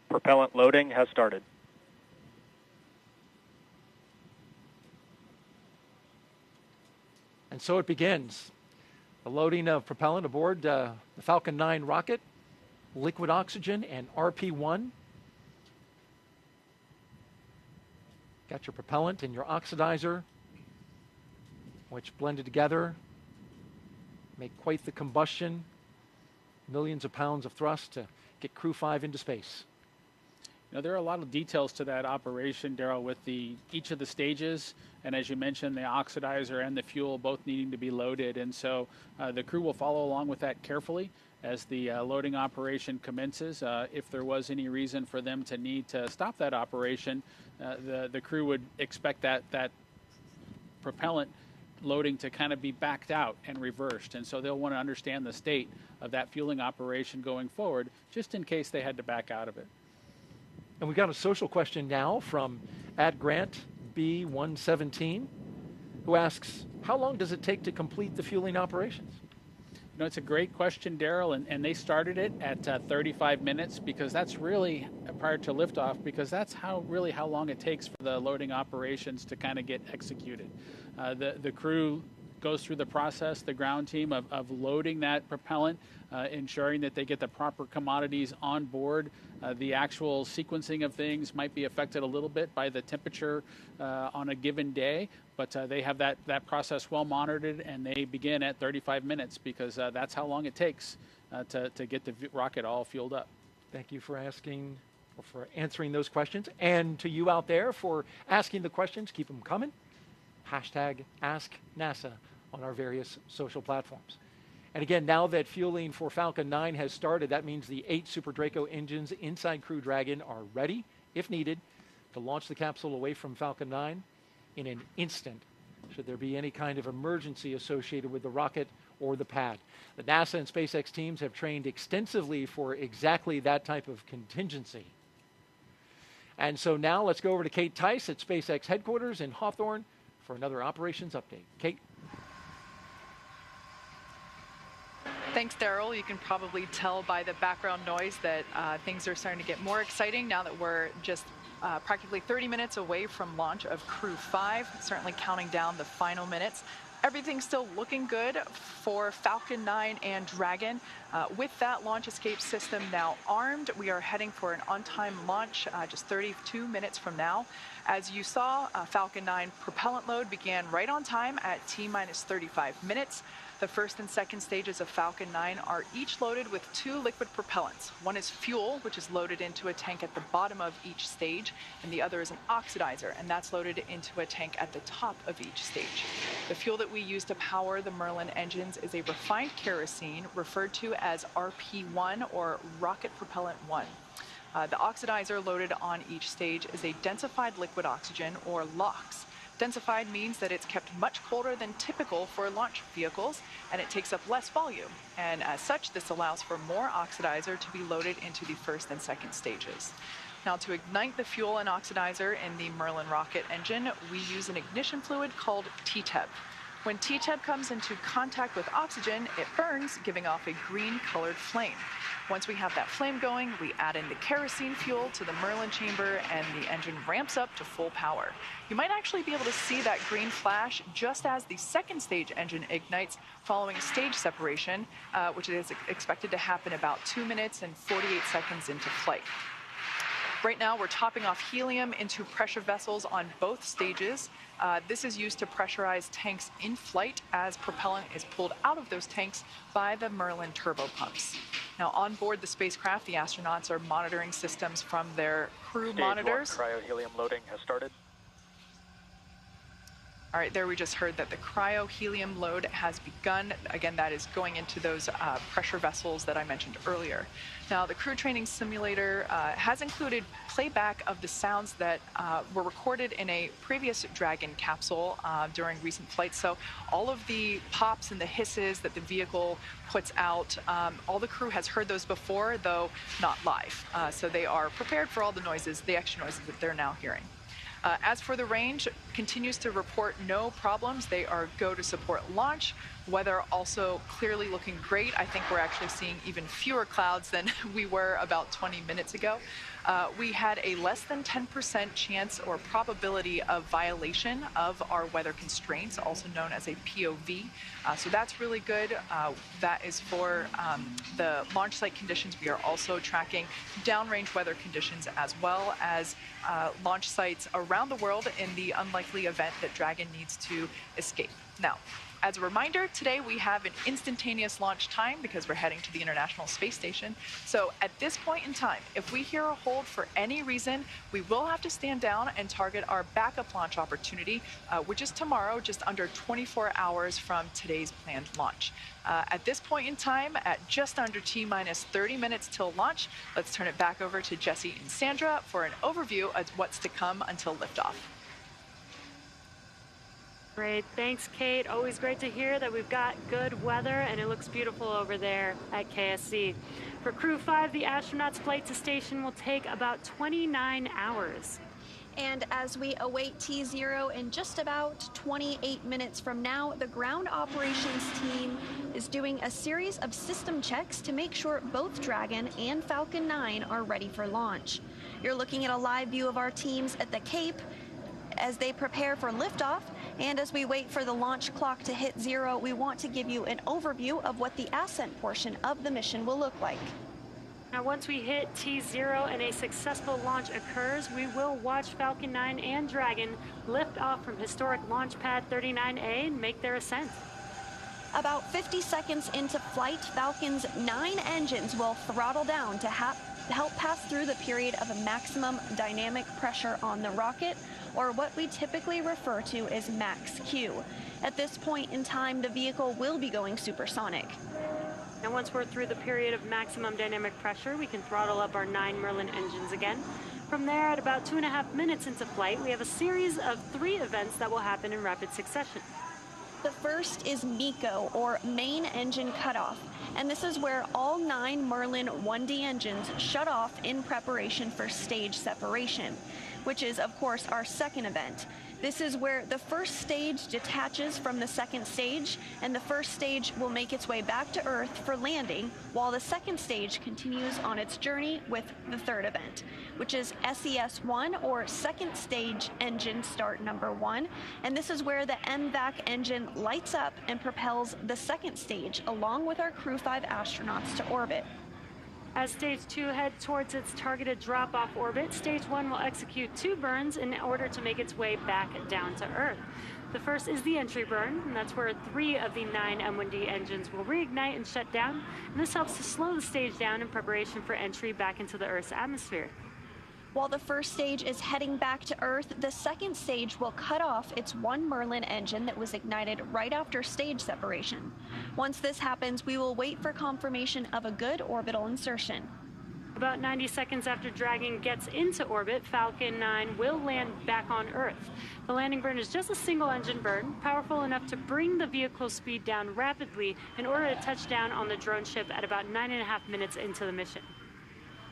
Propellant loading has started. And so it begins. The loading of propellant aboard the Falcon 9 rocket, liquid oxygen and RP-1. Got your propellant and your oxidizer, which blended together make quite the combustion. Millions of pounds of thrust to get Crew 5 into space. You know, there are a lot of details to that operation, Daryl, with each of the stages, and as you mentioned, the oxidizer and the fuel both needing to be loaded, and so the crew will follow along with that carefully as the loading operation commences. If there was any reason for them to need to stop that operation, the crew would expect that propellant loading to kind of be backed out and reversed, and so they'll want to understand the state of that fueling operation going forward, just in case they had to back out of it. And we've got a social question now from @GrantB117, who asks, how long does it take to complete the fueling operations? You know, it's a great question, Daryl, and they started it at 35 minutes because that's really, prior to liftoff, because that's how long it takes for the loading operations to kind of get executed. The crew goes through the process, the ground team, of loading that propellant, ensuring that they get the proper commodities on board. The actual sequencing of things might be affected a little bit by the temperature on a given day, but they have that process well monitored, and they begin at 35 minutes because that's how long it takes to get the rocket all fueled up. Thank you for asking, or for answering those questions, and to you out there for asking the questions. Keep them coming. #AskNASA on our various social platforms. And again, now that fueling for Falcon 9 has started, that means the 8 Super Draco engines inside Crew Dragon are ready, if needed, to launch the capsule away from Falcon 9 in an instant, should there be any kind of emergency associated with the rocket or the pad. The NASA and SpaceX teams have trained extensively for exactly that type of contingency. And so now let's go over to Kate Tice at SpaceX headquarters in Hawthorne for another operations update. Kate? Thanks, Daryl. You can probably tell by the background noise that things are starting to get more exciting now that we're just practically 30 minutes away from launch of Crew 5, certainly counting down the final minutes. Everything's still looking good for Falcon 9 and Dragon. With that launch escape system now armed, we are heading for an on-time launch just 32 minutes from now. As you saw, Falcon 9 propellant load began right on time at T-minus 35 minutes. The first and second stages of Falcon 9 are each loaded with 2 liquid propellants. One is fuel, which is loaded into a tank at the bottom of each stage, and the other is an oxidizer, and that's loaded into a tank at the top of each stage. The fuel that we use to power the Merlin engines is a refined kerosene referred to as RP-1, or Rocket Propellant 1. The oxidizer loaded on each stage is a densified liquid oxygen, or LOX. Densified means that it's kept much colder than typical for launch vehicles, and it takes up less volume. And as such, this allows for more oxidizer to be loaded into the first and second stages. Now, to ignite the fuel and oxidizer in the Merlin rocket engine, we use an ignition fluid called TTEB. When TTEB comes into contact with oxygen, it burns, giving off a green-colored flame. Once we have that flame going, we add in the kerosene fuel to the Merlin chamber, and the engine ramps up to full power. You might actually be able to see that green flash just as the second stage engine ignites following stage separation, which is expected to happen about 2 minutes and 48 seconds into flight. Right now, we're topping off helium into pressure vessels on both stages. This is used to pressurize tanks in flight as propellant is pulled out of those tanks by the Merlin turbo pumps. Now, on board the spacecraft, the astronauts are monitoring systems from their crew monitors. Stage 1 cryohelium loading has started. All right, there we just heard that the cryo-helium load has begun. Again, that is going into those pressure vessels that I mentioned earlier. Now, the crew training simulator has included playback of the sounds that were recorded in a previous Dragon capsule during recent flights. So all of the pops and the hisses that the vehicle puts out, all the crew has heard those before, though not live. So they are prepared for all the noises, the extra noises that they're now hearing. As for the range, continues to report no problems. They are go to support launch. Weather also clearly looking great. I think we're actually seeing even fewer clouds than we were about 20 minutes ago. We had a less than 10% chance or probability of violation of our weather constraints, also known as a POV. So that's really good. That is for the launch site conditions. We are also tracking downrange weather conditions as well as launch sites around the world in the unlikely event that Dragon needs to escape. Now, as a reminder, today we have an instantaneous launch time because we're heading to the International Space Station. So at this point in time, if we hear a hold for any reason, we will have to stand down and target our backup launch opportunity, which is tomorrow, just under 24 hours from today's planned launch. At this point in time, at just under T-minus 30 minutes till launch, let's turn it back over to Jesse and Sandra for an overview of what's to come until liftoff. Great. Thanks, Kate. Always great to hear that we've got good weather and it looks beautiful over there at KSC. For Crew 5, the astronauts' flight to station will take about 29 hours. And as we await T0 in just about 28 minutes from now, the ground operations team is doing a series of system checks to make sure both Dragon and Falcon 9 are ready for launch. You're looking at a live view of our teams at the Cape as they prepare for liftoff. And as we wait for the launch clock to hit 0, we want to give you an overview of what the ascent portion of the mission will look like. Now, once we hit T0 and a successful launch occurs, we will watch Falcon 9 and Dragon lift off from historic launch pad 39A and make their ascent. About 50 seconds into flight, Falcon's 9 engines will throttle down to help pass through the period of a maximum dynamic pressure on the rocket, or what we typically refer to as max Q. At this point in time, the vehicle will be going supersonic. And once we're through the period of maximum dynamic pressure, we can throttle up our 9 Merlin engines again. From there, at about 2.5 minutes into flight, we have a series of 3 events that will happen in rapid succession. The first is MECO, or main engine cutoff, and this is where all 9 Merlin 1D engines shut off in preparation for stage separation, which is, of course, our second event. This is where the first stage detaches from the second stage, and the first stage will make its way back to Earth for landing, while the second stage continues on its journey with the third event, which is SES-1, or second stage engine start number 1. And this is where the MVAC engine lights up and propels the second stage along with our Crew 5 astronauts to orbit. As Stage 2 heads towards its targeted drop-off orbit, Stage 1 will execute 2 burns in order to make its way back down to Earth. The first is the entry burn, and that's where 3 of the 9 M1D engines will reignite and shut down, and this helps to slow the stage down in preparation for entry back into the Earth's atmosphere. While the first stage is heading back to Earth, the second stage will cut off its 1 Merlin engine that was ignited right after stage separation. Once this happens, we will wait for confirmation of a good orbital insertion. About 90 seconds after Dragon gets into orbit, Falcon 9 will land back on Earth. The landing burn is just a single engine burn, powerful enough to bring the vehicle's speed down rapidly in order to touch down on the drone ship at about 9.5 minutes into the mission.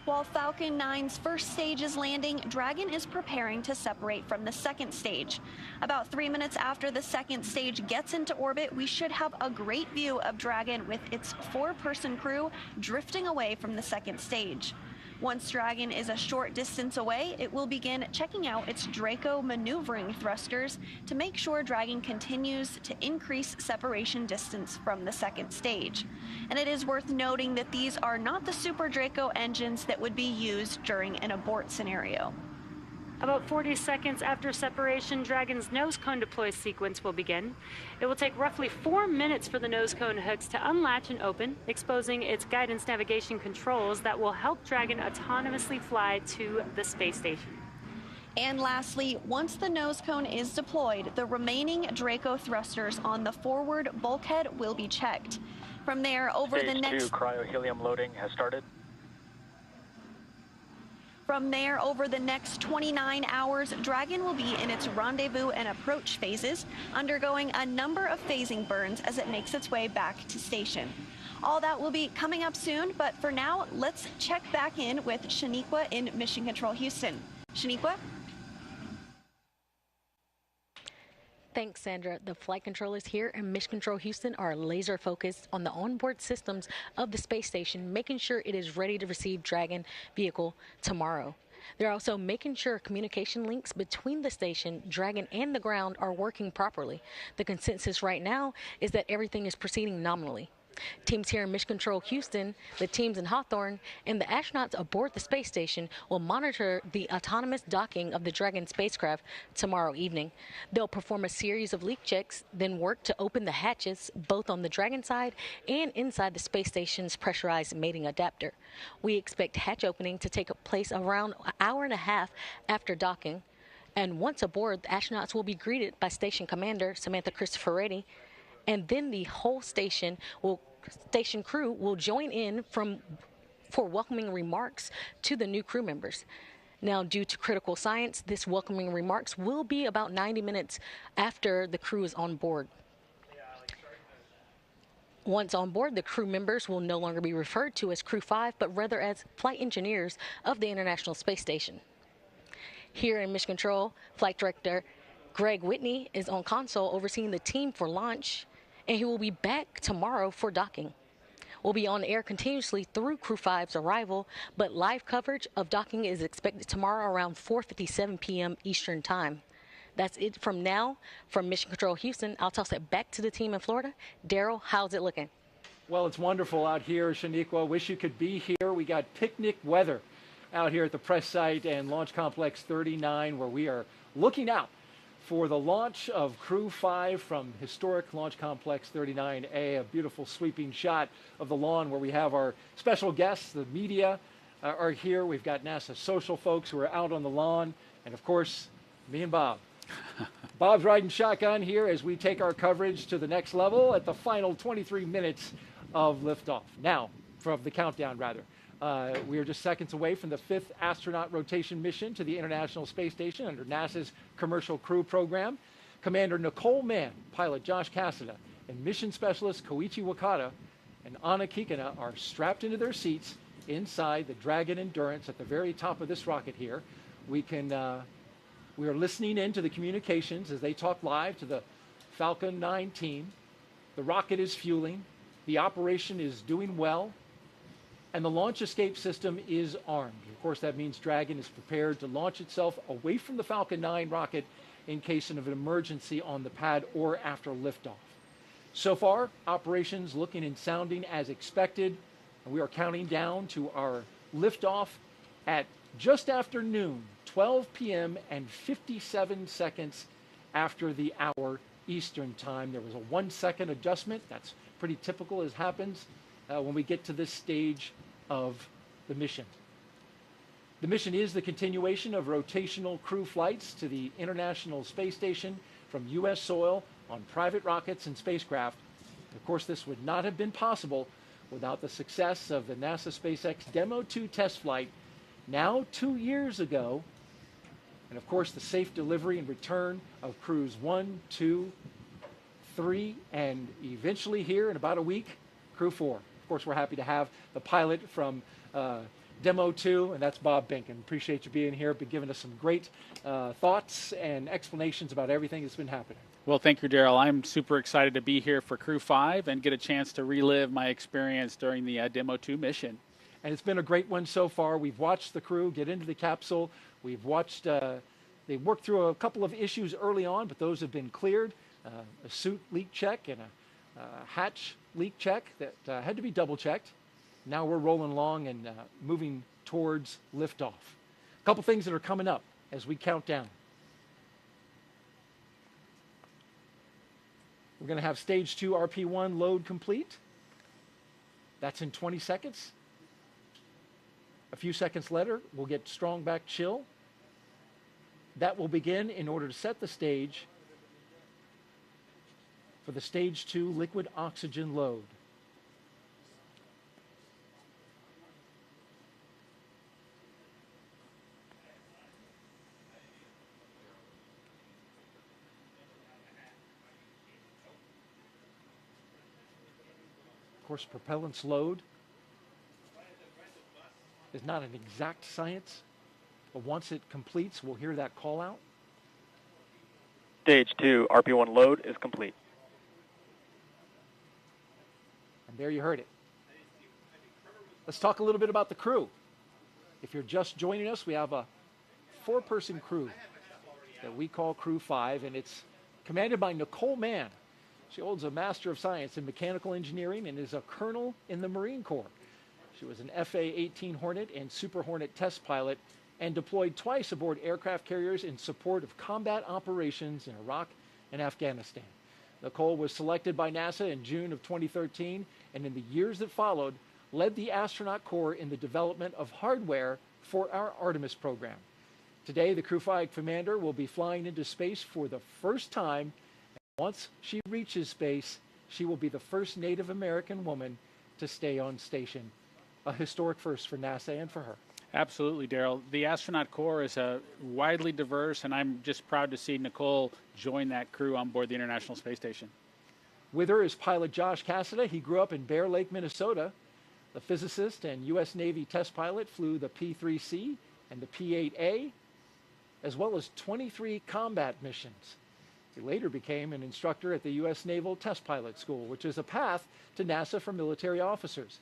While Falcon 9's first stage is landing, Dragon is preparing to separate from the second stage. About 3 minutes after the second stage gets into orbit, we should have a great view of Dragon with its 4-person crew drifting away from the second stage. Once Dragon is a short distance away, it will begin checking out its Draco maneuvering thrusters to make sure Dragon continues to increase separation distance from the second stage. And it is worth noting that these are not the Super Draco engines that would be used during an abort scenario. About 40 seconds after separation, Dragon's nose cone deploy sequence will begin. It will take roughly 4 minutes for the nose cone hooks to unlatch and open, exposing its guidance navigation controls that will help Dragon autonomously fly to the space station. And lastly, once the nose cone is deployed, the remaining Draco thrusters on the forward bulkhead will be checked. From there, over the next... Stage 2 cryo-helium loading has started. From there, over the next 29 hours, Dragon will be in its rendezvous and approach phases, undergoing a number of phasing burns as it makes its way back to station. All that will be coming up soon, but for now, let's check back in with Shaniqua in Mission Control Houston. Shaniqua? Thanks, Sandra. The flight controllers here in Mission Control Houston are laser focused on the onboard systems of the space station, making sure it is ready to receive Dragon vehicle tomorrow. They're also making sure communication links between the station, Dragon, and the ground are working properly. The consensus right now is that everything is proceeding nominally. Teams here in Mission Control Houston, the teams in Hawthorne, and the astronauts aboard the space station will monitor the autonomous docking of the Dragon spacecraft tomorrow evening. They'll perform a series of leak checks, then work to open the hatches both on the Dragon side and inside the space station's pressurized mating adapter. We expect hatch opening to take place around an hour and a half after docking. And once aboard, the astronauts will be greeted by Station Commander Samantha Cristoforetti, and then the whole station crew will join in for welcoming remarks to the new crew members. Now, due to critical science, this welcoming remarks will be about 90 minutes after the crew is on board. Once on board, the crew members will no longer be referred to as Crew 5, but rather as flight engineers of the International Space Station. Here in Mission Control, Flight Director Greg Whitney is on console overseeing the team for launch, and he will be back tomorrow for docking. We'll be on air continuously through Crew 5's arrival, but live coverage of docking is expected tomorrow around 4:57 p.m. Eastern Time. That's it from now. From Mission Control Houston, I'll toss it back to the team in Florida. Daryl, how's it looking? Well, it's wonderful out here, Shaniqua. Wish you could be here. We got picnic weather out here at the press site and Launch Complex 39, where we are looking out for the launch of Crew 5 from historic Launch Complex 39A, a beautiful sweeping shot of the lawn where we have our special guests. The media are here. We've got NASA social folks who are out on the lawn, and of course, me and Bob. Bob's riding shotgun here as we take our coverage to the next level at the final 23 minutes of liftoff. Now, from the countdown rather. We are just seconds away from the 5th astronaut rotation mission to the International Space Station under NASA's Commercial Crew Program. Commander Nicole Mann, pilot Josh Cassada, and mission specialist Koichi Wakata and Anna Kikina are strapped into their seats inside the Dragon Endurance at the very top of this rocket here. We are listening in to the communications as they talk live to the Falcon 9 team. The rocket is fueling. The operation is doing well. And the launch escape system is armed. Of course, that means Dragon is prepared to launch itself away from the Falcon 9 rocket in case of an emergency on the pad or after liftoff. So far, operations looking and sounding as expected. And we are counting down to our liftoff at just after noon, 12 p.m. and 57 seconds after the hour Eastern time. There was a 1-second adjustment. That's pretty typical as happens when we get to this stage of the mission. The mission is the continuation of rotational crew flights to the International Space Station from U.S. soil on private rockets and spacecraft. Of course, this would not have been possible without the success of the NASA SpaceX Demo 2 test flight now 2 years ago, and of course the safe delivery and return of crews 1, 2, 3, and eventually here in about a week, Crew 4. Of course, we're happy to have the pilot from Demo 2, and that's Bob Binken. Appreciate you being here, been giving us some great thoughts and explanations about everything that's been happening. Well, thank you, Daryl. I'm super excited to be here for Crew 5 and get a chance to relive my experience during the Demo 2 mission. And it's been a great one so far. We've watched the crew get into the capsule. We've watched, they worked through a couple of issues early on, but those have been cleared. A suit leak check and a hatch leak check that had to be double checked. Now we're rolling along and moving towards liftoff. A couple things that are coming up as we count down. We're going to have stage 2 RP1 load complete. That's in 20 seconds. A few seconds later, we'll get strong back chill. That will begin in order to set the stage for the Stage 2 liquid oxygen load. Of course, propellant's load is not an exact science, but once it completes, we'll hear that call out. Stage 2 RP1 load is complete. And there you heard it. Let's talk a little bit about the crew. If you're just joining us, we have a 4-person crew that we call Crew 5, and it's commanded by Nicole Mann. She holds a Master of Science in Mechanical Engineering and is a colonel in the Marine Corps. She was an FA-18 Hornet and Super Hornet test pilot and deployed twice aboard aircraft carriers in support of combat operations in Iraq and Afghanistan. Nicole was selected by NASA in June of 2013, and in the years that followed, led the astronaut corps in the development of hardware for our Artemis program. Today, the Crew 5 commander will be flying into space for the first time. Once she reaches space, she will be the first Native American woman to stay on station. A historic first for NASA and for her. Absolutely, Daryl. The astronaut corps is widely diverse, and I'm just proud to see Nicole join that crew on board the International Space Station. With her is pilot Josh Cassada. He grew up in Bear Lake, Minnesota. The physicist and U.S. Navy test pilot flew the P-3C and the P-8A, as well as 23 combat missions. He later became an instructor at the U.S. Naval Test Pilot School, which is a path to NASA for military officers.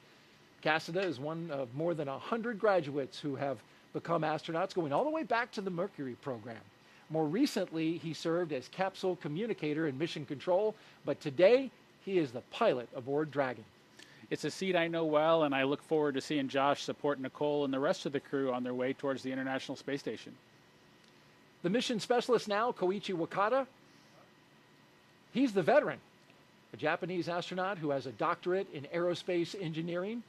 Cassada is one of more than 100 graduates who have become astronauts, going all the way back to the Mercury program. More recently, he served as capsule communicator and mission control, but today he is the pilot aboard Dragon. It's a seat I know well, and I look forward to seeing Josh support Nicole and the rest of the crew on their way towards the International Space Station. The mission specialist now, Koichi Wakata, he's the veteran, a Japanese astronaut who has a doctorate in aerospace engineering.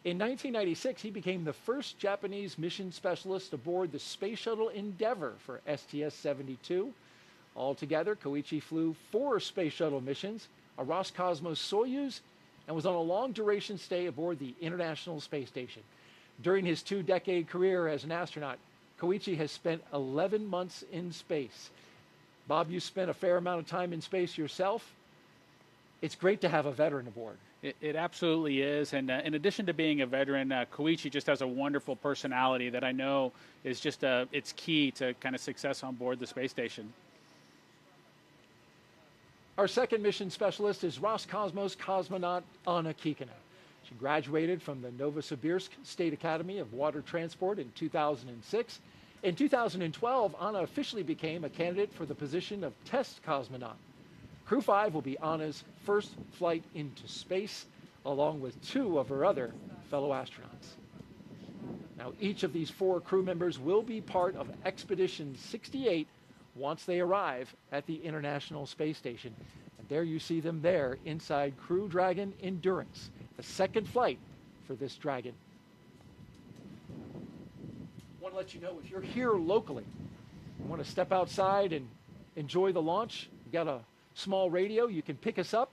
In 1996, he became the first Japanese mission specialist aboard the Space Shuttle Endeavour for STS-72. Altogether, Koichi flew 4 Space Shuttle missions, a Roscosmos Soyuz, and was on a long-duration stay aboard the International Space Station. During his 2-decade career as an astronaut, Koichi has spent 11 months in space. Bob, you spent a fair amount of time in space yourself. It's great to have a veteran aboard. It absolutely is, and in addition to being a veteran, Koichi just has a wonderful personality that I know is just it's key to kind of success on board the space station. Our second mission specialist is Roscosmos cosmonaut Anna Kikina. She graduated from the Novosibirsk State Academy of Water Transport in 2006. In 2012, Anna officially became a candidate for the position of test cosmonaut. Crew 5 will be Anna's first flight into space, along with 2 of her other fellow astronauts. Now, each of these 4 crew members will be part of Expedition 68 once they arrive at the International Space Station. And there you see them there inside Crew Dragon Endurance, the second flight for this Dragon. I want to let you know, if you're here locally, you want to step outside and enjoy the launch, we've got a small radio. You can pick us up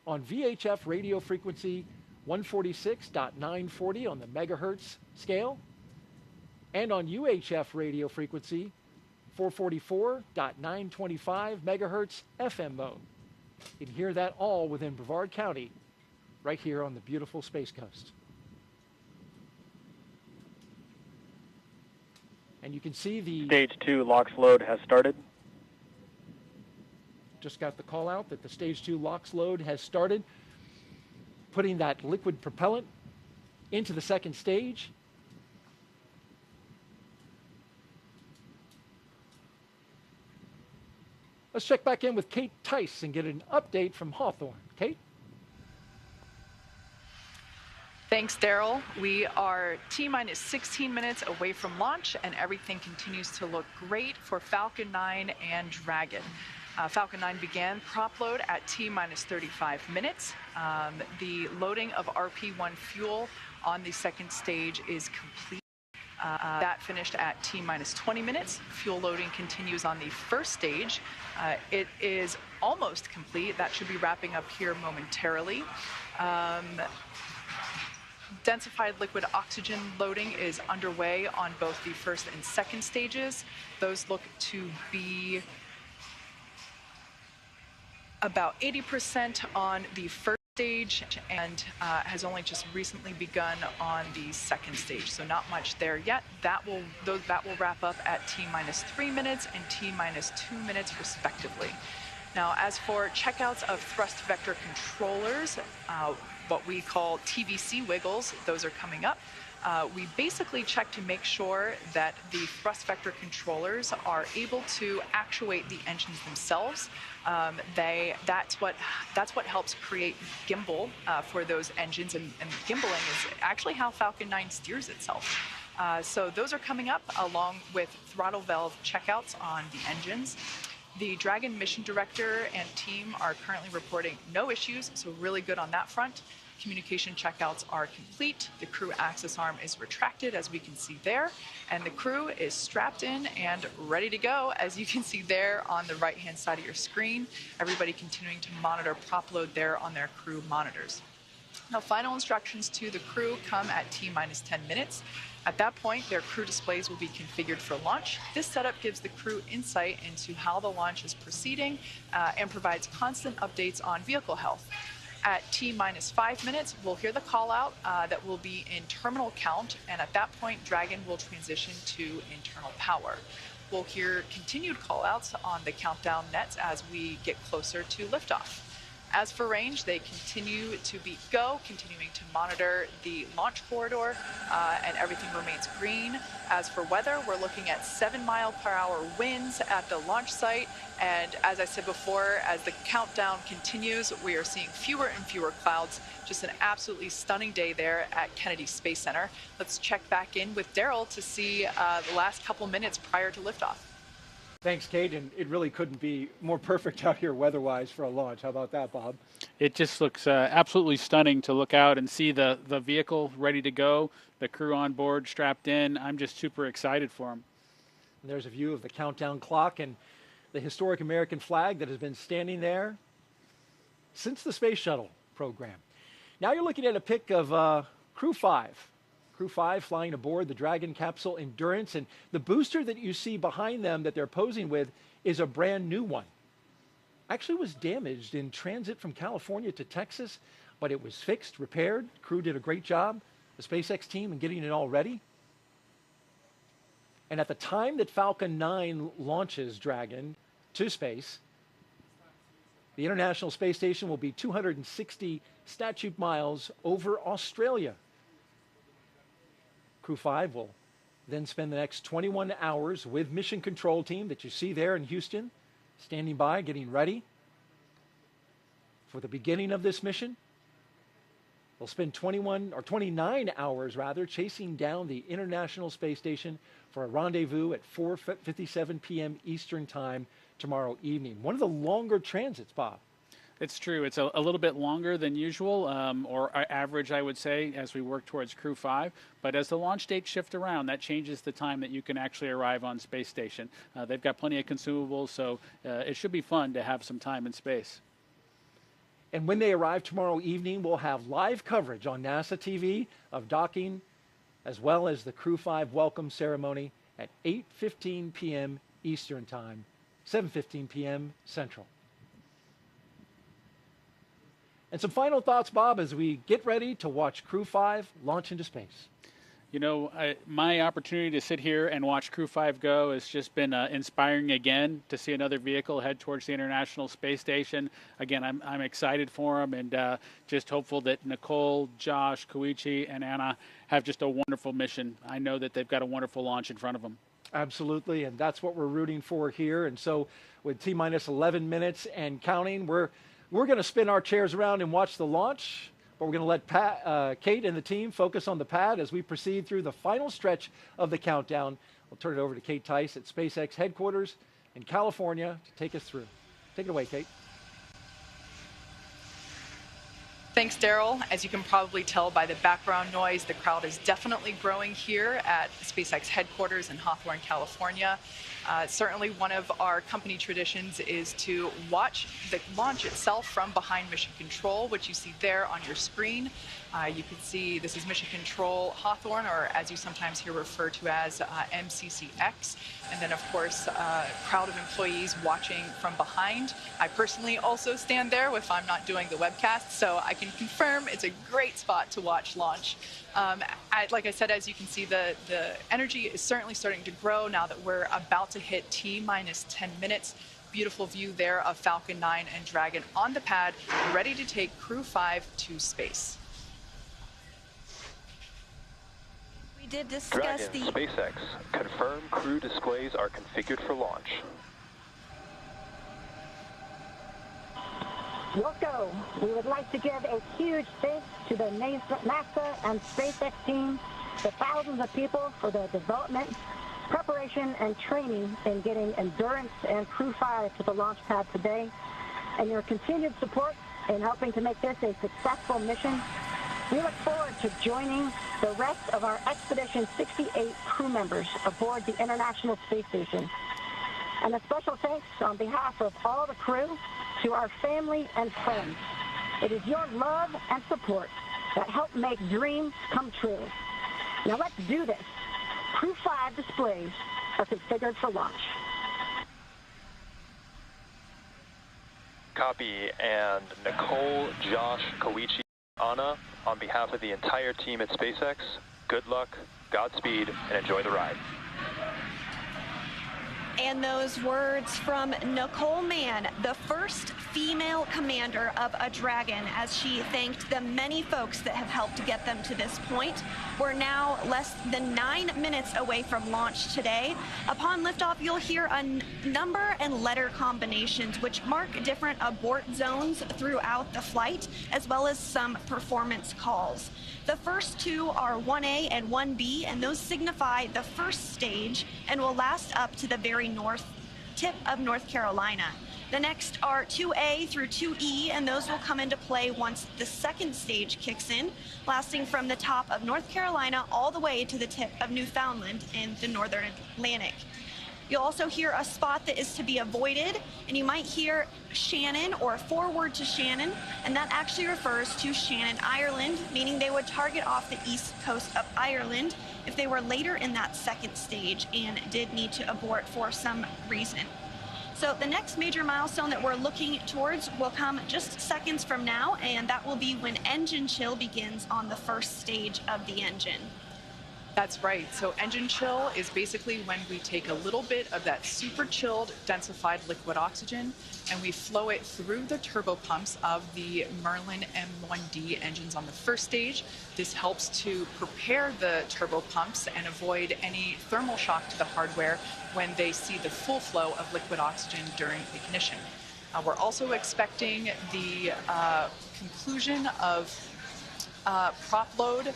on VHF radio frequency 146.940 on the megahertz scale, and on UHF radio frequency 444.925 megahertz FM mode. You can hear that all within Brevard County, right here on the beautiful Space Coast. And you can see the Stage 2 LOX load has started. Just got the call out that the Stage 2 LOX load has started, putting that liquid propellant into the second stage. Let's check back in with Kate Tice and get an update from Hawthorne. Kate? Thanks, Daryl. We are T-minus 16 minutes away from launch, and everything continues to look great for Falcon 9 and Dragon. Falcon 9 began prop load at T-minus 35 minutes. The loading of RP1 fuel on the second stage is complete. That finished at T-minus 20 minutes. Fuel loading continues on the first stage. It is almost complete. That should be wrapping up here momentarily. Densified liquid oxygen loading is underway on both the first and second stages. Those look to be about 80% on the first stage and has only just recently begun on the second stage. So not much there yet. That will wrap up at T-minus 3 minutes and T-minus 2 minutes respectively. Now, as for checkouts of thrust vector controllers, what we call TVC wiggles, those are coming up. We basically check to make sure that the thrust vector controllers are able to actuate the engines themselves. That's what helps create gimbal for those engines, and gimbaling is actually how Falcon 9 steers itself. So those are coming up along with throttle valve checkouts on the engines. The Dragon mission director and team are currently reporting no issues, so really good on that front. Communication checkouts are complete. The crew access arm is retracted, as we can see there, and the crew is strapped in and ready to go, as you can see there on the right-hand side of your screen. Everybody continuing to monitor prop load there on their crew monitors. Now, final instructions to the crew come at T-minus 10 minutes. At that point, their crew displays will be configured for launch. This setup gives the crew insight into how the launch is proceeding and provides constant updates on vehicle health. At T-minus 5 minutes, we'll hear the call out that will be in terminal count, and at that point, Dragon will transition to internal power. We'll hear continued call outs on the countdown nets as we get closer to liftoff. As for range, they continue to be go, continuing to monitor the launch corridor, and everything remains green. As for weather, we're looking at 7-mile-per-hour winds at the launch site. And as I said before, as the countdown continues, we are seeing fewer and fewer clouds. Just an absolutely stunning day there at Kennedy Space Center. Let's check back in with Daryl to see the last couple minutes prior to liftoff. Thanks, Kate, and it really couldn't be more perfect out here weather-wise for a launch. How about that, Bob? It just looks absolutely stunning to look out and see the vehicle ready to go, the crew on board, strapped in. I'm just super excited for them. And there's a view of the countdown clock and the historic American flag that has been standing there since the Space Shuttle program. Now you're looking at a pic of Crew 5. Crew 5 flying aboard the Dragon Capsule Endurance, and the booster that you see behind them that they're posing with is a brand new one. Actually was damaged in transit from California to Texas, but it was fixed, repaired. Crew did a great job, the SpaceX team, in getting it all ready. And at the time that Falcon 9 launches Dragon to space, the International Space Station will be 260 statute miles over Australia. Crew 5 will then spend the next 21 hours with Mission Control Team that you see there in Houston, standing by, getting ready for the beginning of this mission. They'll spend 29 hours chasing down the International Space Station for a rendezvous at 4:57 p.m. Eastern Time tomorrow evening. One of the longer transits, Bob. It's true. It's a little bit longer than usual, or average, I would say, as we work towards Crew 5. But as the launch dates shift around, that changes the time that you can actually arrive on Space Station. They've got plenty of consumables, so it should be fun to have some time in space. And when they arrive tomorrow evening, we'll have live coverage on NASA TV of docking, as well as the Crew 5 welcome ceremony at 8:15 p.m. Eastern Time, 7:15 p.m. Central. And some final thoughts, Bob, as we get ready to watch Crew 5 launch into space. You know, my opportunity to sit here and watch Crew 5 go has just been inspiring again to see another vehicle head towards the International Space Station. Again, I'm excited for them and just hopeful that Nicole, Josh, Koichi, and Anna have just a wonderful mission. I know that they've got a wonderful launch in front of them. Absolutely, and that's what we're rooting for here. And so with T-minus 11 minutes and counting, we're going to spin our chairs around and watch the launch, but we're going to let Kate and the team focus on the pad as we proceed through the final stretch of the countdown. We'll turn it over to Kate Tice at SpaceX headquarters in California to take us through. Take it away, Kate. Thanks, Daryl. As you can probably tell by the background noise, the crowd is definitely growing here at SpaceX headquarters in Hawthorne, California. Certainly one of our company traditions is to watch the launch itself from behind Mission Control, which you see there on your screen. You can see this is Mission Control Hawthorne, or as you sometimes hear referred to as MCCX. And then, of course, a crowd of employees watching from behind. I personally also stand there if I'm not doing the webcast, so I can confirm it's a great spot to watch launch. Like I said, as you can see, the energy is certainly starting to grow now that we're about to hit T-minus 10 minutes. Beautiful view there of Falcon 9 and Dragon on the pad, ready to take Crew 5 to space. We did discuss Dragon, SpaceX, confirm crew displays are configured for launch. Wilco, we would like to give a huge thanks to the NASA and SpaceX team, the thousands of people for the development, preparation, and training in getting Endurance and Crew 5 to the launch pad today, and your continued support in helping to make this a successful mission. We look forward to joining the rest of our Expedition 68 crew members aboard the International Space Station. And a special thanks on behalf of all the crew to our family and friends. It is your love and support that help make dreams come true. Now let's do this. Crew 5 displays are configured for launch. Copy. And Nicole, Josh, Koichi, Anna, on behalf of the entire team at SpaceX, good luck, Godspeed, and enjoy the ride. And those words from Nicole Mann, the first female commander of a Dragon, as she thanked the many folks that have helped get them to this point. We're now less than 9 minutes away from launch today. Upon liftoff, you'll hear a number and letter combinations which mark different abort zones throughout the flight, as well as some performance calls. The first two are 1A and 1B, and those signify the first stage and will last up to the very north tip of North Carolina. The next are 2A through 2E, and those will come into play once the second stage kicks in, lasting from the top of North Carolina all the way to the tip of Newfoundland in the northern Atlantic. You'll also hear a spot that is to be avoided, and you might hear Shannon or forward to Shannon, and that actually refers to Shannon, Ireland, meaning they would target off the east coast of Ireland if they were later in that second stage and did need to abort for some reason. So the next major milestone that we're looking towards will come just seconds from now, and that will be when engine chill begins on the first stage of the engine. That's right. So engine chill is basically when we take a little bit of that super chilled densified liquid oxygen and we flow it through the turbopumps of the Merlin M1D engines on the first stage. This helps to prepare the turbopumps and avoid any thermal shock to the hardware when they see the full flow of liquid oxygen during ignition. We're also expecting the conclusion of prop load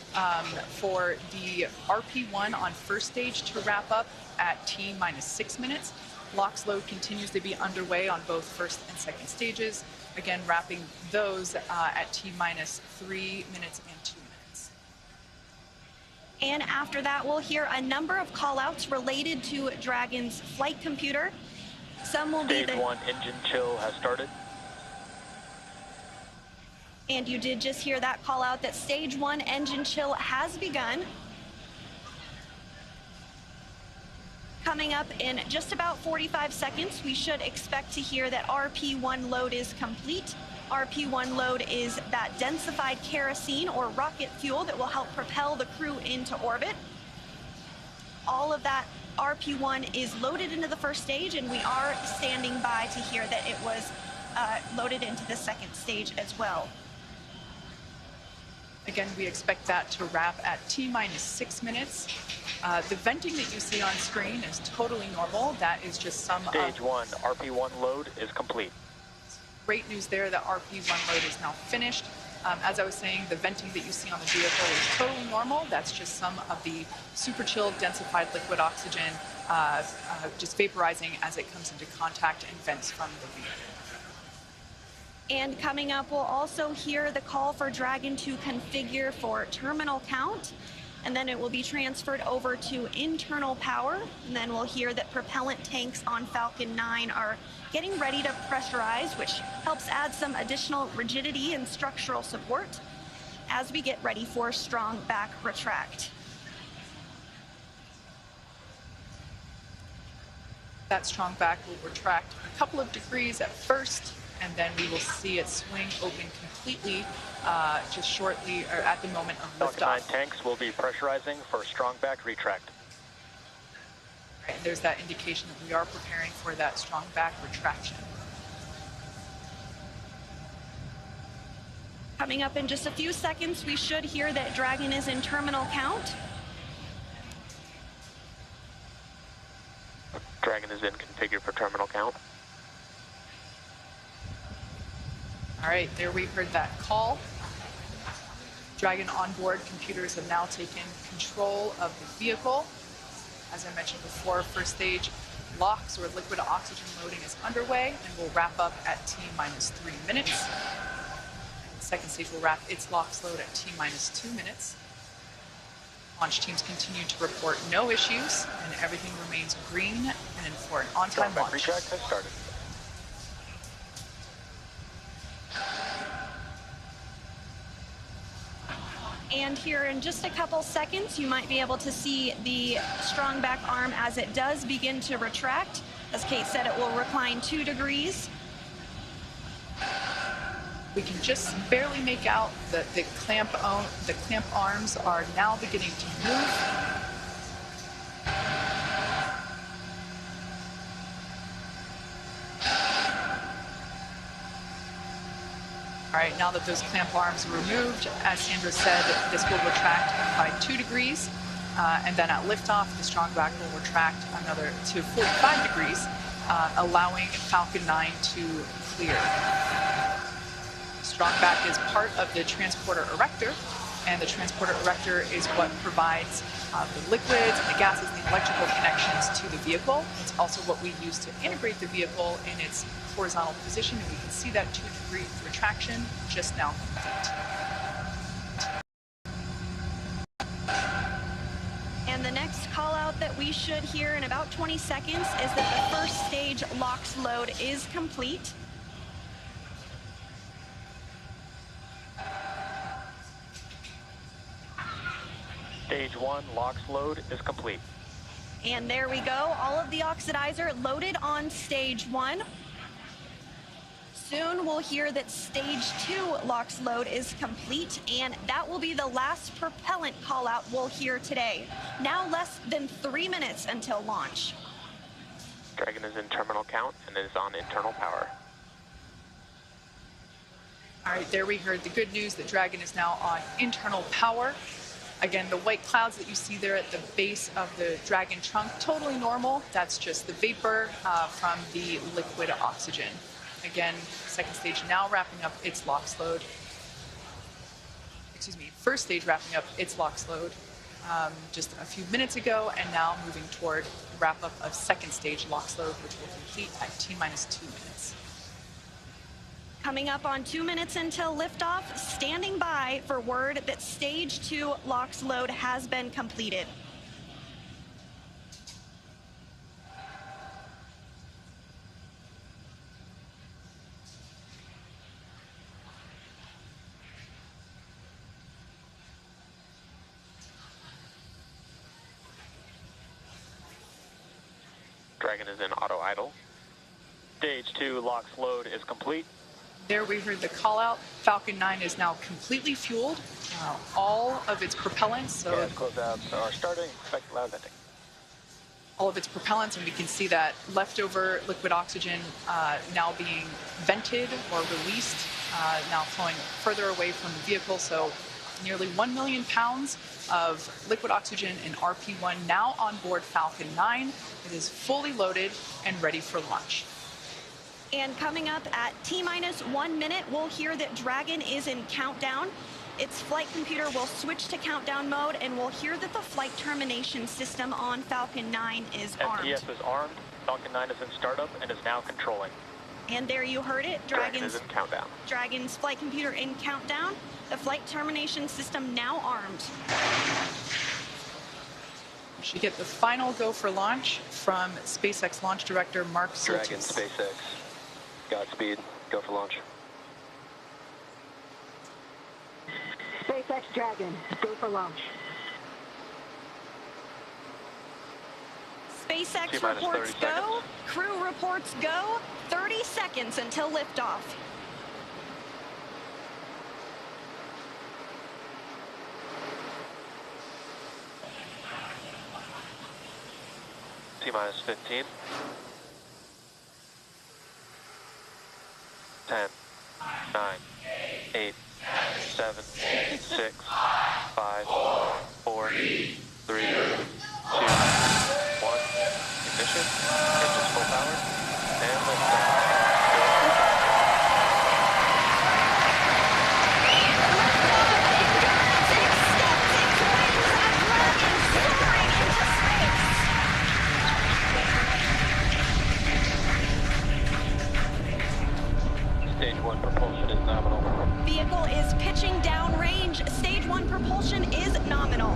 for the RP1 on first stage to wrap up at T-minus 6 minutes. LOX load continues to be underway on both first and second stages, again wrapping those at T-minus 3 minutes and 2 minutes. And after that, we'll hear a number of call-outs related to Dragon's flight computer. Some will be Stage 1 engine chill has started. And you did just hear that call out that stage 1 engine chill has begun. Coming up in just about 45 seconds, we should expect to hear that RP1 load is complete. RP1 load is that densified kerosene or rocket fuel that will help propel the crew into orbit. All of that RP1 is loaded into the first stage, and we are standing by to hear that it was loaded into the second stage as well. Again, we expect that to wrap at T-minus 6 minutes. The venting that you see on screen is totally normal. That is just some Stage 1, RP1 load is complete. Great news there that RP1 load is now finished. As I was saying, the venting that you see on the vehicle is totally normal. That's just some of the super chilled densified liquid oxygen just vaporizing as it comes into contact and vents from the vehicle. And coming up, we'll also hear the call for Dragon to configure for terminal count. And then it will be transferred over to internal power. And then we'll hear that propellant tanks on Falcon 9 are getting ready to pressurize, which helps add some additional rigidity and structural support as we get ready for strong back retract. That strong back will retract a couple of degrees at first, and then we will see it swing open completely just shortly or at the moment of Falcon 9 liftoff. tanks will be pressurizing for strong back retract. And there's that indication that we are preparing for that strong back retraction. Coming up in just a few seconds, we should hear that Dragon is in terminal count. Dragon is in configure for terminal count. All right, there we heard that call. Dragon onboard computers have now taken control of the vehicle. As I mentioned before, first stage LOX or liquid oxygen loading is underway and will wrap up at T-minus 3 minutes. And the second stage will wrap its LOX load at T-minus 2 minutes. Launch teams continue to report no issues and everything remains green and for an on-time launch. Retract has started. And here in just a couple seconds, you might be able to see the strong back arm as it does begin to retract. As Kate said, it will recline 2 degrees. We can just barely make out that the clamp arms are now beginning to move. All right, now that those clamp arms are removed, as Sandra said, this will retract by 2 degrees, and then at liftoff, the strong back will retract another to 45 degrees, allowing Falcon 9 to clear. Strong back is part of the transporter erector, and the transporter erector is what provides the liquids and the gases and the electrical connections to the vehicle. It's also what we use to integrate the vehicle in its horizontal position, and we can see that 2-degree retraction just now complete. And the next call out that we should hear in about 20 seconds is that the first stage LOX load is complete. Stage 1 LOX load is complete. And there we go, all of the oxidizer loaded on stage 1. Soon we'll hear that stage 2 LOX load is complete, and that will be the last propellant call out we'll hear today. Now less than 3 minutes until launch. Dragon is in terminal count and is on internal power. All right, there we heard the good news that Dragon is now on internal power. Again, the white clouds that you see there at the base of the Dragon trunk, totally normal. That's just the vapor from the liquid oxygen. Again, second stage now wrapping up its LOX load. Excuse me, first stage wrapping up its LOX load just a few minutes ago, and now moving toward wrap up of second stage LOX load, which will complete at T-minus 2 minutes. Coming up on 2 minutes until liftoff, standing by for word that stage 2 LOX load has been completed. Dragon is in auto idle. Stage 2 LOX load is complete. There we heard the call out. Falcon 9 is now completely fueled. All of its propellants. So Gas closeouts are starting. Expect loud venting. All of its propellants, and we can see that leftover liquid oxygen now being vented or released, now flowing further away from the vehicle. So nearly 1 million pounds of liquid oxygen in RP1 now on board Falcon 9. It is fully loaded and ready for launch. And coming up at T-minus 1 minute, we'll hear that Dragon is in countdown. Its flight computer will switch to countdown mode, and we'll hear that the flight termination system on Falcon 9 is armed. STS is armed. Falcon 9 is in startup and is now controlling. And there you heard it, Dragon is in countdown. Dragon's flight computer in countdown. The flight termination system now armed. We should get the final go for launch from SpaceX launch director Mark Schultz. Dragon, SpaceX, Godspeed, go for launch. SpaceX Dragon, go for launch. SpaceX T-minus reports 30 go. seconds. Crew reports go. 30 seconds until liftoff. T-minus 15. 10, 9, 8, 7, 6, 5, 4, 3, 2, 1. Ignition. Engines full power. And liftoff. Stage 1 propulsion is nominal. Vehicle is pitching downrange. Stage 1 propulsion is nominal.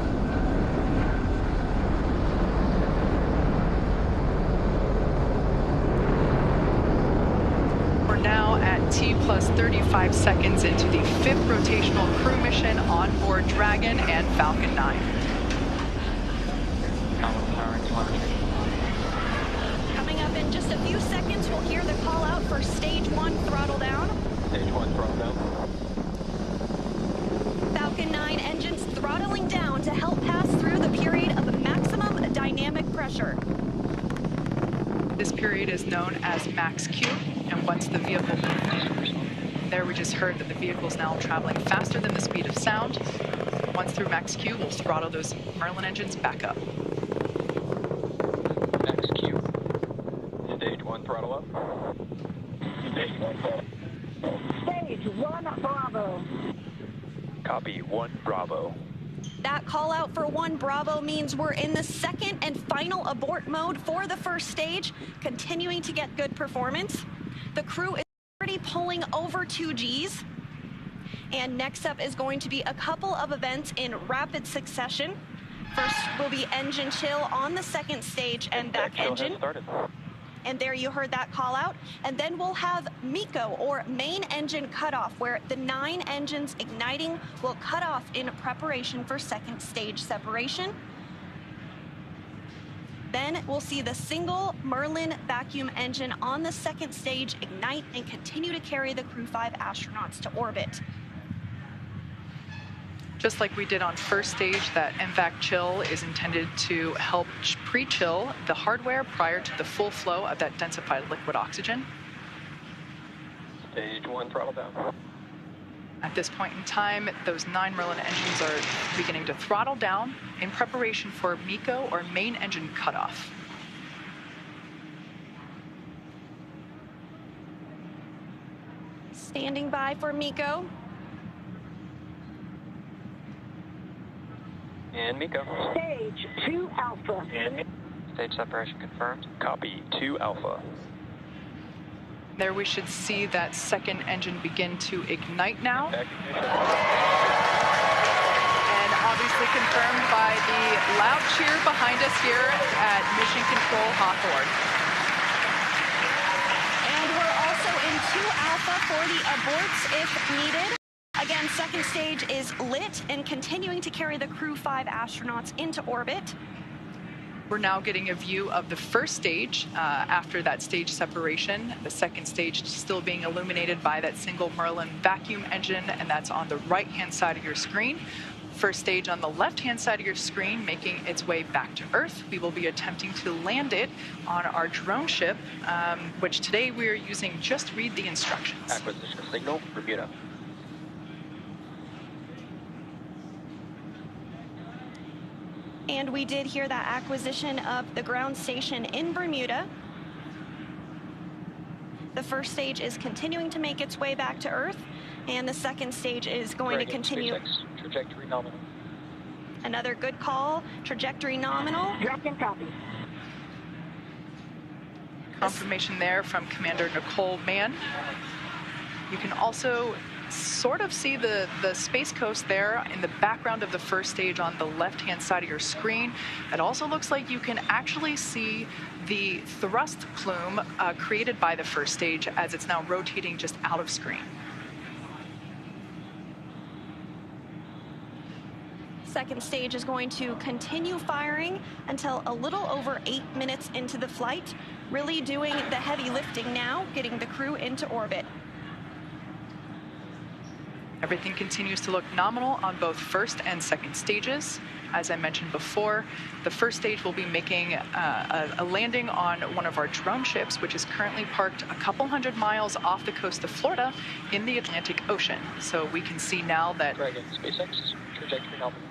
We're now at T plus 35 seconds into the 5th rotational crew mission on board Dragon and Falcon 9. Coming up in just a few seconds, we'll hear the call out for stage 1 throttle down. Stage 1 throttle down. Falcon 9 engines throttling down to help pass through the period of maximum dynamic pressure. This period is known as max Q, and once the vehicle, there we just heard that the vehicle is now traveling faster than the speed of sound. Once through max Q, we'll throttle those Merlin engines back up. Max Q. Stage 1 throttle up. Stage 1 throttle. Stage 1 Bravo. Copy 1 Bravo. That call out for 1 Bravo means we're in the second and final abort mode for the first stage, continuing to get good performance. The crew is already pulling over 2 Gs. And next up is going to be a couple of events in rapid succession. First will be engine chill on the second stage and back engine. And there you heard that call out. And then we'll have MECO, or main engine cutoff, where the 9 engines igniting will cut off in preparation for second stage separation. Then we'll see the single Merlin vacuum engine on the second stage ignite and continue to carry the Crew 5 astronauts to orbit. Just like we did on first stage, that MVAC chill is intended to help pre-chill the hardware prior to the full flow of that densified liquid oxygen. Stage 1 throttle down. At this point in time, those 9 Merlin engines are beginning to throttle down in preparation for MECO, or main engine cutoff. Standing by for MECO. And MECO. Stage 2 Alpha. Stage separation confirmed. Copy 2 Alpha. There we should see that second engine begin to ignite now. And obviously confirmed by the loud cheer behind us here at Mission Control Hawthorne. And we're also in 2 Alpha for the aborts if needed. Again, second stage is lit and continuing to carry the Crew 5 astronauts into orbit. We're now getting a view of the first stage after that stage separation. The second stage still being illuminated by that single Merlin vacuum engine, and that's on the right-hand side of your screen. First stage on the left-hand side of your screen making its way back to Earth. We will be attempting to land it on our drone ship, which today we are using Just Read the Instructions. Acquisition signal, Bermuda. And we did hear that acquisition of the ground station in Bermuda. The first stage is continuing to make its way back to Earth, and the second stage is going to continue. SpaceX, trajectory nominal. Another good call, trajectory nominal. Dragon copy. Confirmation there from Commander Nicole Mann. You can also sort of see the Space Coast there in the background of the first stage on the left-hand side of your screen. It also looks like you can actually see the thrust plume created by the first stage as it's now rotating just out of screen. Second stage is going to continue firing until a little over 8 minutes into the flight, really doing the heavy lifting now, getting the crew into orbit. Everything continues to look nominal on both first and second stages. As I mentioned before, the first stage will be making a landing on one of our drone ships, which is currently parked a couple hundred miles off the coast of Florida in the Atlantic Ocean. So we can see now that Dragon, SpaceX, trajectory nominal.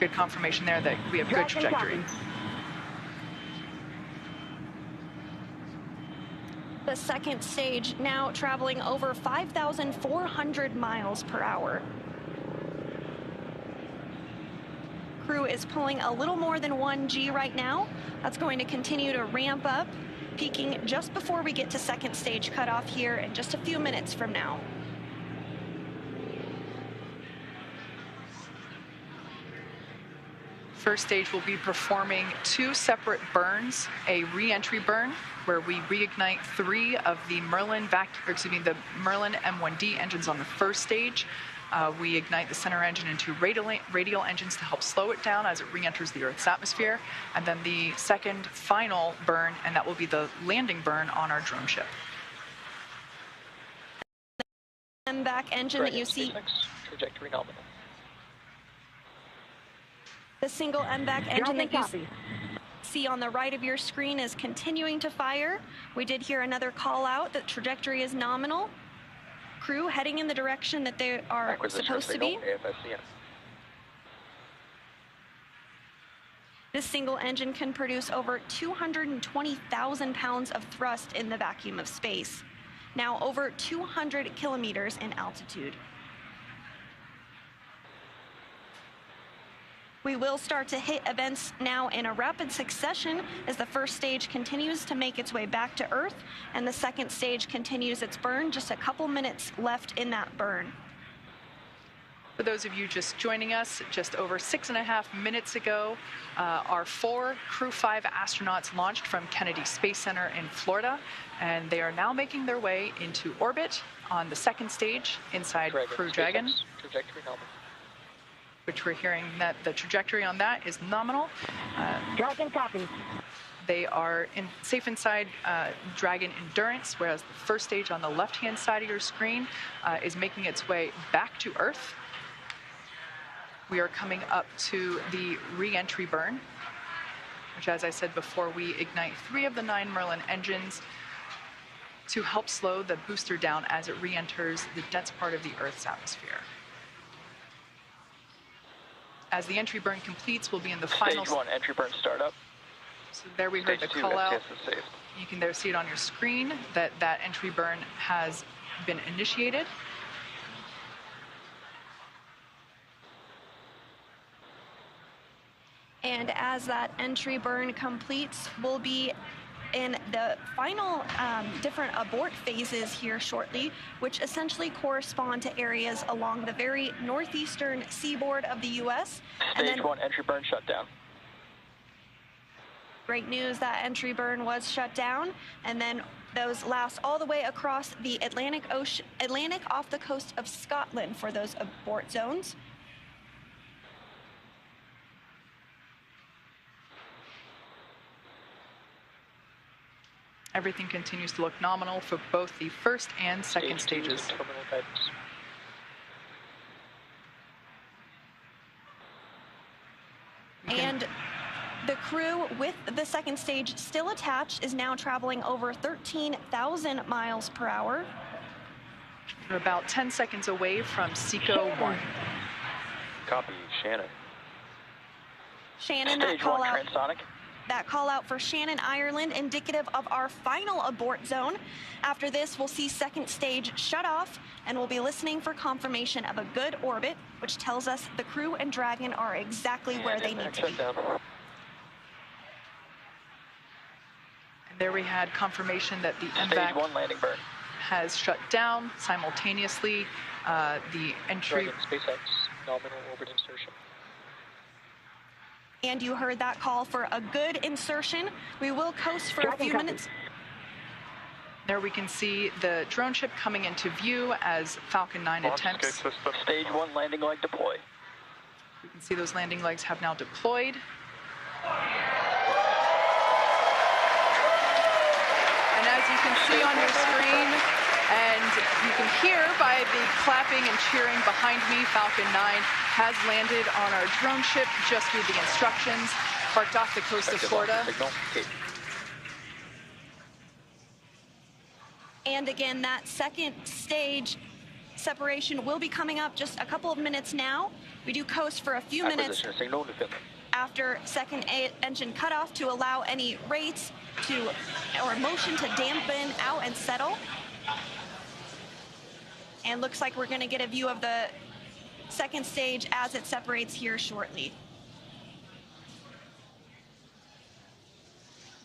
Good confirmation there that we have good trajectory. The second stage now traveling over 5,400 miles per hour. Crew is pulling a little more than 1 G right now. That's going to continue to ramp up, peaking just before we get to second stage cutoff here in just a few minutes from now. First stage will be performing 2 separate burns, a re-entry burn where we reignite 3 of the Merlin the Merlin M1D engines on the first stage. We ignite the center engine into radial engines to help slow it down as it re-enters the Earth's atmosphere. And then the second final burn, and that will be the landing burn on our drone ship. And back engine that you see. Trajectory nominal. The single MVAC engine that you see on the right of your screen is continuing to fire. We did hear another call out that trajectory is nominal. Crew heading in the direction that they are supposed to be. This single engine can produce over 220,000 pounds of thrust in the vacuum of space, now over 200 kilometers in altitude. We will start to hit events now in a rapid succession as the first stage continues to make its way back to Earth and the second stage continues its burn. Just a couple minutes left in that burn. For those of you just joining us, just over 6.5 minutes ago, our 4 Crew 5 astronauts launched from Kennedy Space Center in Florida, and they are now making their way into orbit on the second stage inside Crew Dragon. Trajectory nominal. Which we're hearing that the trajectory on that is nominal. Dragon copy. They are safe inside Dragon Endurance, whereas the first stage on the left-hand side of your screen is making its way back to Earth. We are coming up to the re-entry burn, which, as I said before, we ignite 3 of the 9 Merlin engines to help slow the booster down as it re-enters the dense part of the Earth's atmosphere. As the entry burn completes, we'll be in the final... Stage 1, entry burn startup. So there we heard the call out. You can there see it on your screen that that entry burn has been initiated. And as that entry burn completes, we'll be in the final different abort phases here shortly, which essentially correspond to areas along the very northeastern seaboard of the U.S. Stage 1, entry burn shut down. Great news, that entry burn was shut down, and then those last all the way across the Atlantic off the coast of Scotland for those abort zones. Everything continues to look nominal for both the first and second stages. Terminal guidance. And the crew with the second stage still attached is now traveling over 13,000 miles per hour. We're about 10 seconds away from SECO 1. Copy, Shannon. Shannon, Stage 1, transonic. That call out for Shannon, Ireland, indicative of our final abort zone. After this, we'll see second stage shut off, and we'll be listening for confirmation of a good orbit, which tells us the crew and Dragon are exactly where they need to be. There we had confirmation that the Stage MVAC 1 landing burn. has shut down simultaneously. The entry. Dragon SpaceX nominal orbit insertion. And you heard that call for a good insertion. We will coast for a few minutes. There we can see the drone ship coming into view as Falcon 9 attempts. Stage 1 landing leg deploy. You can see those landing legs have now deployed. And as you can see on your screen, and you can hear by the clapping and cheering behind me, Falcon 9 has landed on our drone ship just through the instructions, parked off the coast of Florida. And again, that second stage separation will be coming up just a couple of minutes now. We do coast for a few minutes after second engine cutoff to allow any rates or motion to dampen out and settle. And looks like we're going to get a view of the second stage as it separates here shortly.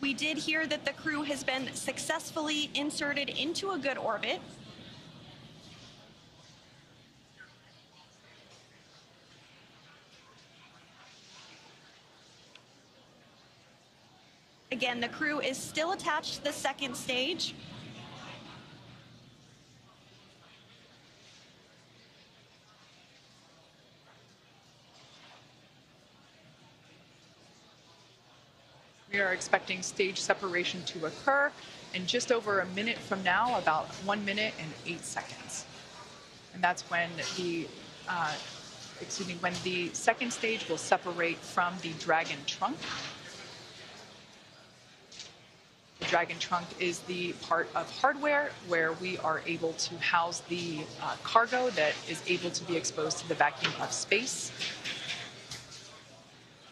We did hear that the crew has been successfully inserted into a good orbit. Again, the crew is still attached to the second stage. We are expecting stage separation to occur in just over a minute from now, about 1 minute and 8 seconds. And that's when the, when the second stage will separate from the Dragon trunk. The Dragon trunk is the part of hardware where we are able to house the cargo that is able to be exposed to the vacuum of space,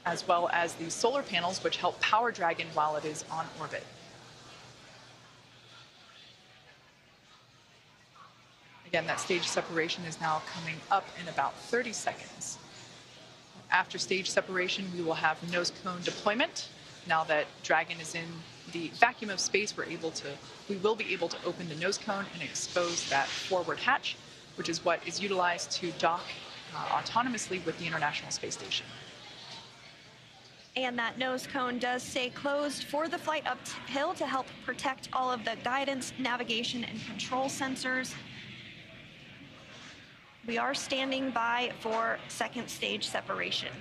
as well as the solar panels which help power Dragon while it is on orbit. Again, that stage separation is now coming up in about 30 seconds. After stage separation, we will have nose cone deployment. Now that Dragon is in the vacuum of space, we will be able to open the nose cone and expose that forward hatch, which is what is utilized to dock autonomously with the International Space Station. And that nose cone does stay closed for the flight uphill to help protect all of the guidance, navigation, and control sensors. We are standing by for second stage separation.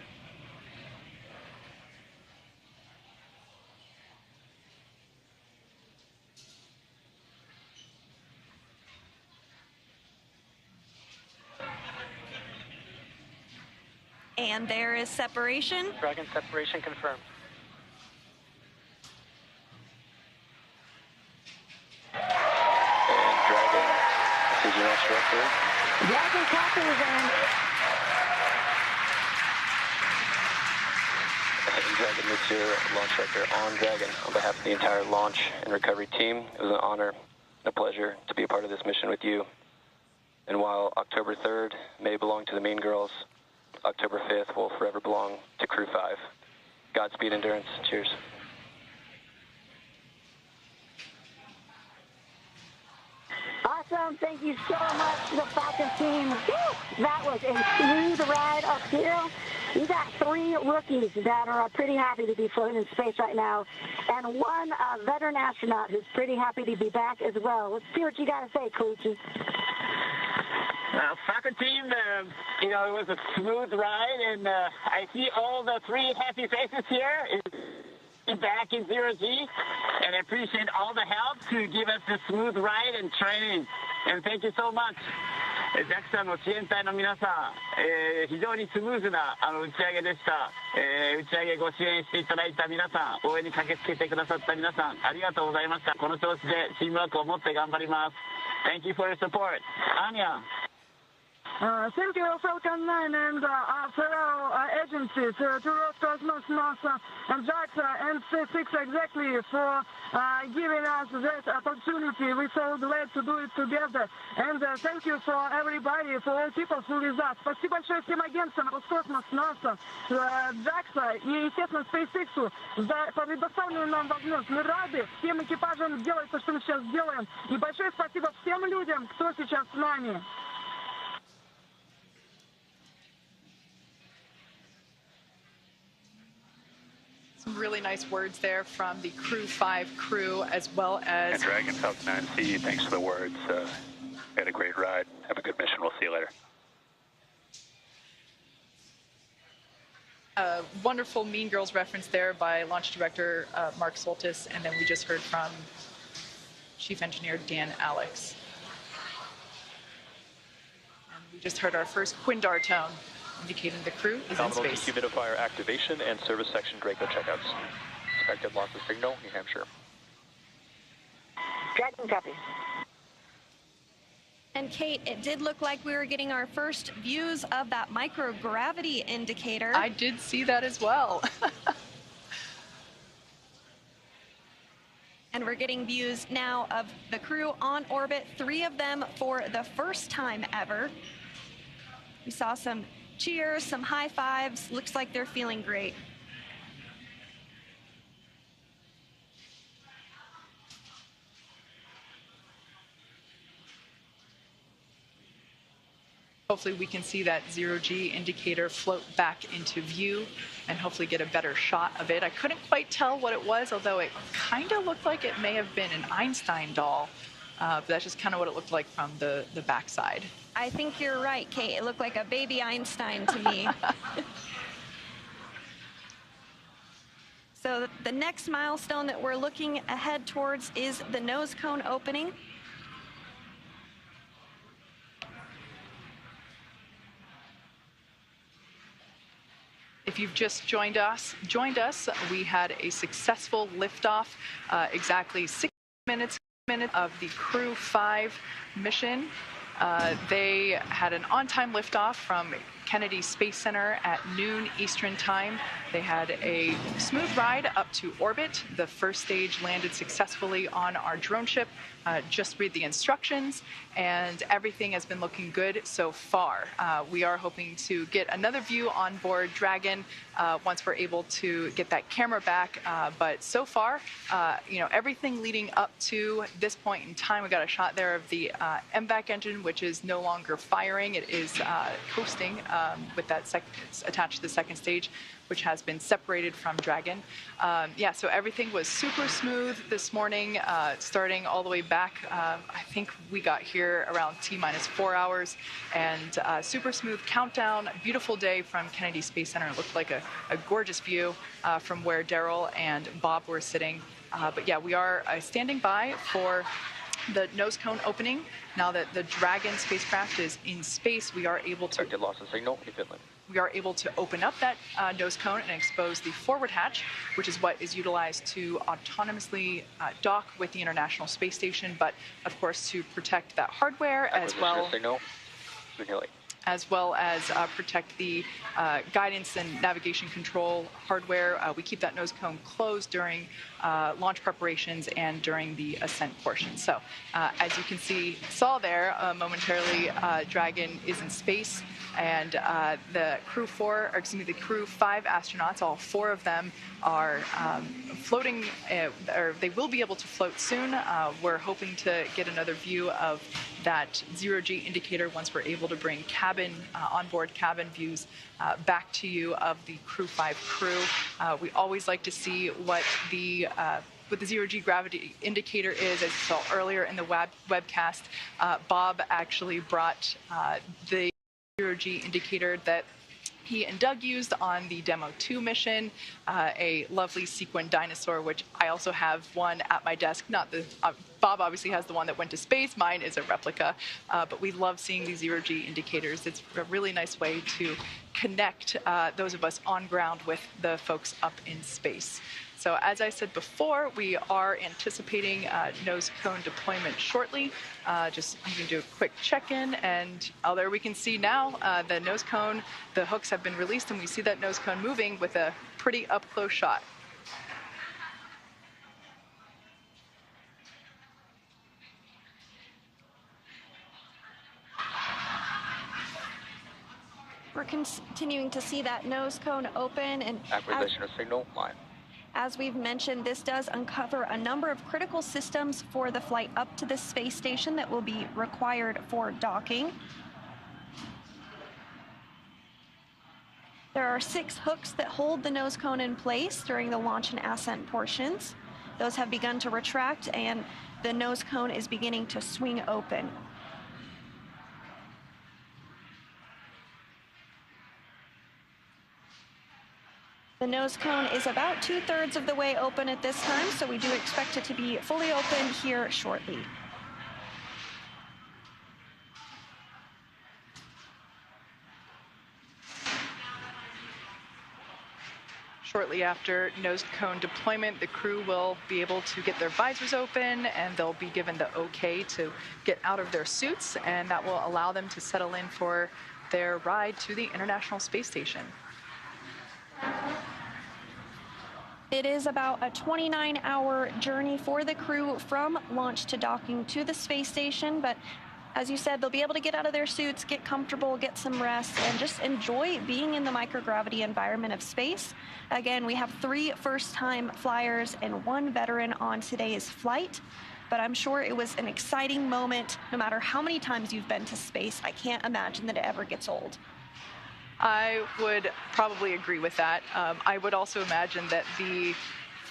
And there is separation. Dragon separation confirmed. And Dragon, this is your launch director. Dragon Capsule is in. Dragon, this is your launch director on Dragon. On behalf of the entire launch and recovery team, it was an honor and a pleasure to be a part of this mission with you. And while October 3rd may belong to the Mean Girls, October 5th will forever belong to Crew 5. Godspeed, Endurance. Cheers. Awesome. Thank you so much to the Falcon team. Woo! That was a smooth ride uphill. You got 3 rookies that are pretty happy to be floating in space right now, and 1 veteran astronaut who's pretty happy to be back as well. Let's see what you got to say, Koichi. Falcon team, it was a smooth ride, and I see all the 3 happy faces here back in 0G, and I appreciate all the help to give us the smooth ride and training, and thank you so much. JAXA の支援隊の皆さん、非常にスムーズな打ち上げでした。打ち上げご支援していただいた皆さん、応援に駆けつけてくださった皆さん、ありがとうございました。この調子でチームワークを持って頑張ります。Thank you for your support. Anya. Thank you, Falcon 9 and fellow agencies, to Roscosmos, NASA, and JAXA, and SpaceX exactly for giving us that opportunity. We're so glad to do it together. And thank you for everybody, for all people who with us. Спасибо большое всем агентствам Роскосмос, НАСА, JAXA и, естественно, SpaceX за предоставленную нам возможность. Мы рады всем экипажам делать то, что мы сейчас делаем. И большое спасибо всем людям, кто сейчас с нами. Really nice words there from the Crew 5 crew, as well as... And Dragon, Falcon 9C, thanks for the words. Had a great ride. Have a good mission. We'll see you later. A wonderful Mean Girls reference there by Launch Director Mark Soltis, and then we just heard from Chief Engineer Dan Alex. And we just heard our first Quindar tone, indicating the crew is in space. Dehumidifier activation and service section Draco checkouts. Expected loss of signal, New Hampshire. Dragon copy. And Kate, it did look like we were getting our first views of that microgravity indicator. I did see that as well. And we're getting views now of the crew on orbit, 3 of them for the first time ever. We saw some cheers, some high fives. Looks like they're feeling great. Hopefully we can see that zero-G indicator float back into view and hopefully get a better shot of it. I couldn't quite tell what it was, although it kind of looked like it may have been an Einstein doll. But that's just kind of what it looked like from the backside. I think you're right, Kate. It looked like a baby Einstein to me. So the next milestone that we're looking ahead towards is the nose cone opening. If you've just joined us, we had a successful liftoff, exactly 6 minutes of the Crew 5 mission. They had an on-time liftoff from Kennedy Space Center at noon Eastern Time. They had a smooth ride up to orbit. The first stage landed successfully on our drone ship. Just read the instructions, and everything has been looking good so far. We are hoping to get another view on board Dragon once we're able to get that camera back. But so far, everything leading up to this point in time, we got a shot there of the MVAC engine, which is no longer firing. It is coasting with that it's attached to the second stage, which has been separated from Dragon. So everything was super smooth this morning, starting all the way back. I think we got here around T-4 hours, and super smooth countdown. Beautiful day from Kennedy Space Center. It looked like a gorgeous view from where Daryl and Bob were sitting. But yeah, we are standing by for the nose cone opening. Now that the Dragon spacecraft is in space, we are able to... Expected loss of signal, New Finland. We are able to open up that nose cone and expose the forward hatch, which is what is utilized to autonomously dock with the International Space Station, but of course to protect that hardware as well as protect the guidance and navigation control hardware. We keep that nose cone closed during launch preparations and during the ascent portion. So as you can saw there momentarily, Dragon is in space, and the Crew 5 astronauts, all 4 of them are floating, or they will be able to float soon. We're hoping to get another view of that zero-G indicator once we're able to bring onboard cabin views back to you of the Crew 5 crew. We always like to see what the zero-G gravity indicator is. As you saw earlier in the webcast, Bob actually brought the zero-G indicator that he and Doug used on the Demo 2 mission, a lovely sequin dinosaur, which I also have one at my desk. Bob obviously has the one that went to space. Mine is a replica, but we love seeing these zero-G indicators. It's a really nice way to connect those of us on ground with the folks up in space. So as I said before, we are anticipating nose cone deployment shortly. Just you can do a quick check-in, and there we can see now the nose cone, the hooks have been released, and we see that nose cone moving with a pretty up-close shot. We're continuing to see that nose cone open, and Acquisition of signal line. as we've mentioned, this does uncover a number of critical systems for the flight up to the space station that will be required for docking. There are 6 hooks that hold the nose cone in place during the launch and ascent portions. Those have begun to retract, and the nose cone is beginning to swing open. The nose cone is about 2/3 of the way open at this time, so we do expect it to be fully open here shortly. Shortly after nose cone deployment, the crew will be able to get their visors open, and they'll be given the okay to get out of their suits, and that will allow them to settle in for their ride to the International Space Station. It is about a 29-hour journey for the crew from launch to docking to the space station, but as you said, they'll be able to get out of their suits, get comfortable, get some rest, and just enjoy being in the microgravity environment of space. Again, we have 3 first-time flyers and 1 veteran on today's flight, but I'm sure it was an exciting moment. No matter how many times you've been to space, I can't imagine that it ever gets old. I would probably agree with that. I would also imagine that the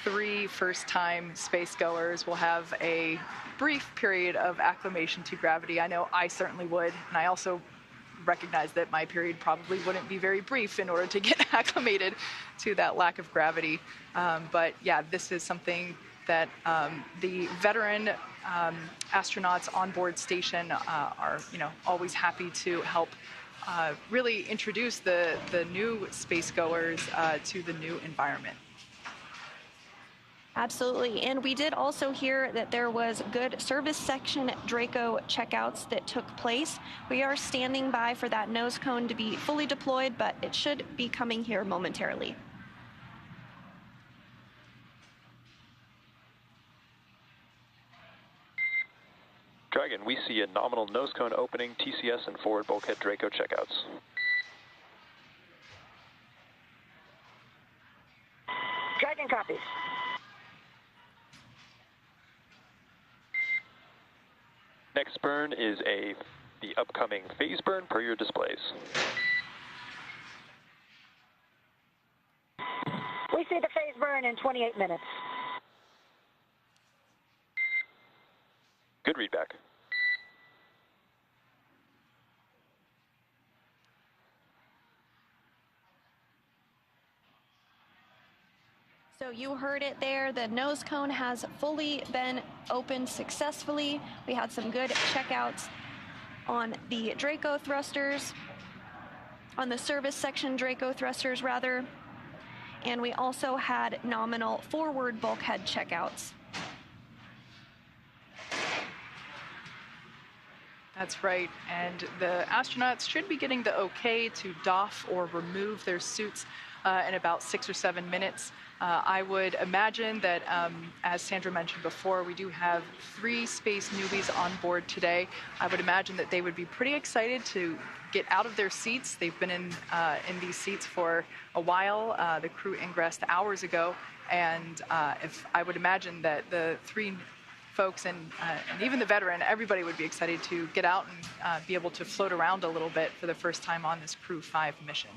3 first-time space goers will have a brief period of acclimation to gravity. I know I certainly would, and I also recognize that my period probably wouldn't be very brief in order to get acclimated to that lack of gravity. But yeah, this is something that the veteran astronauts on board station are, always happy to help really introduce the new space goers to the new environment. Absolutely, and we did also hear that there was good service section Draco checkouts that took place. We are standing by for that nose cone to be fully deployed, but it should be coming here momentarily. Dragon, we see a nominal nose cone opening, TCS and forward bulkhead Draco checkouts. Dragon copies. Next burn is the upcoming phase burn per your displays. We see the phase burn in 28 minutes. Good readback. So you heard it there, the nose cone has fully been opened successfully. We had some good checkouts on the Draco thrusters, on the service section Draco thrusters rather, and we also had nominal forward bulkhead checkouts. That's right, and the astronauts should be getting the okay to doff or remove their suits in about 6 or 7 minutes. I would imagine that, as Sandra mentioned before, we do have 3 space newbies on board today. I would imagine that they would be pretty excited to get out of their seats. They've been in these seats for a while. The crew ingressed hours ago, and I would imagine that the 3 folks and even the veteran, everybody would be excited to get out and be able to float around a little bit for the first time on this Crew 5 mission.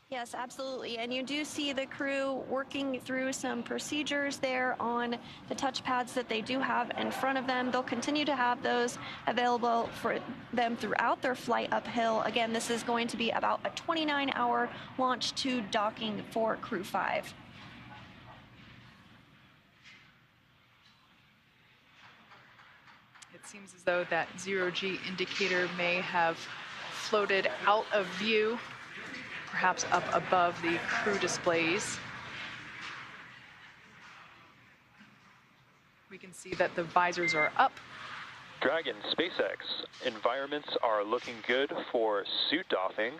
Yes, absolutely. And you do see the crew working through some procedures there on the touchpads that they do have in front of them. They'll continue to have those available for them throughout their flight uphill. Again, this is going to be about a 29-hour launch to docking for Crew 5. It seems as though that 0G indicator may have floated out of view, perhaps up above the crew displays. We can see that the visors are up. Dragon, SpaceX, environments are looking good for suit doffing.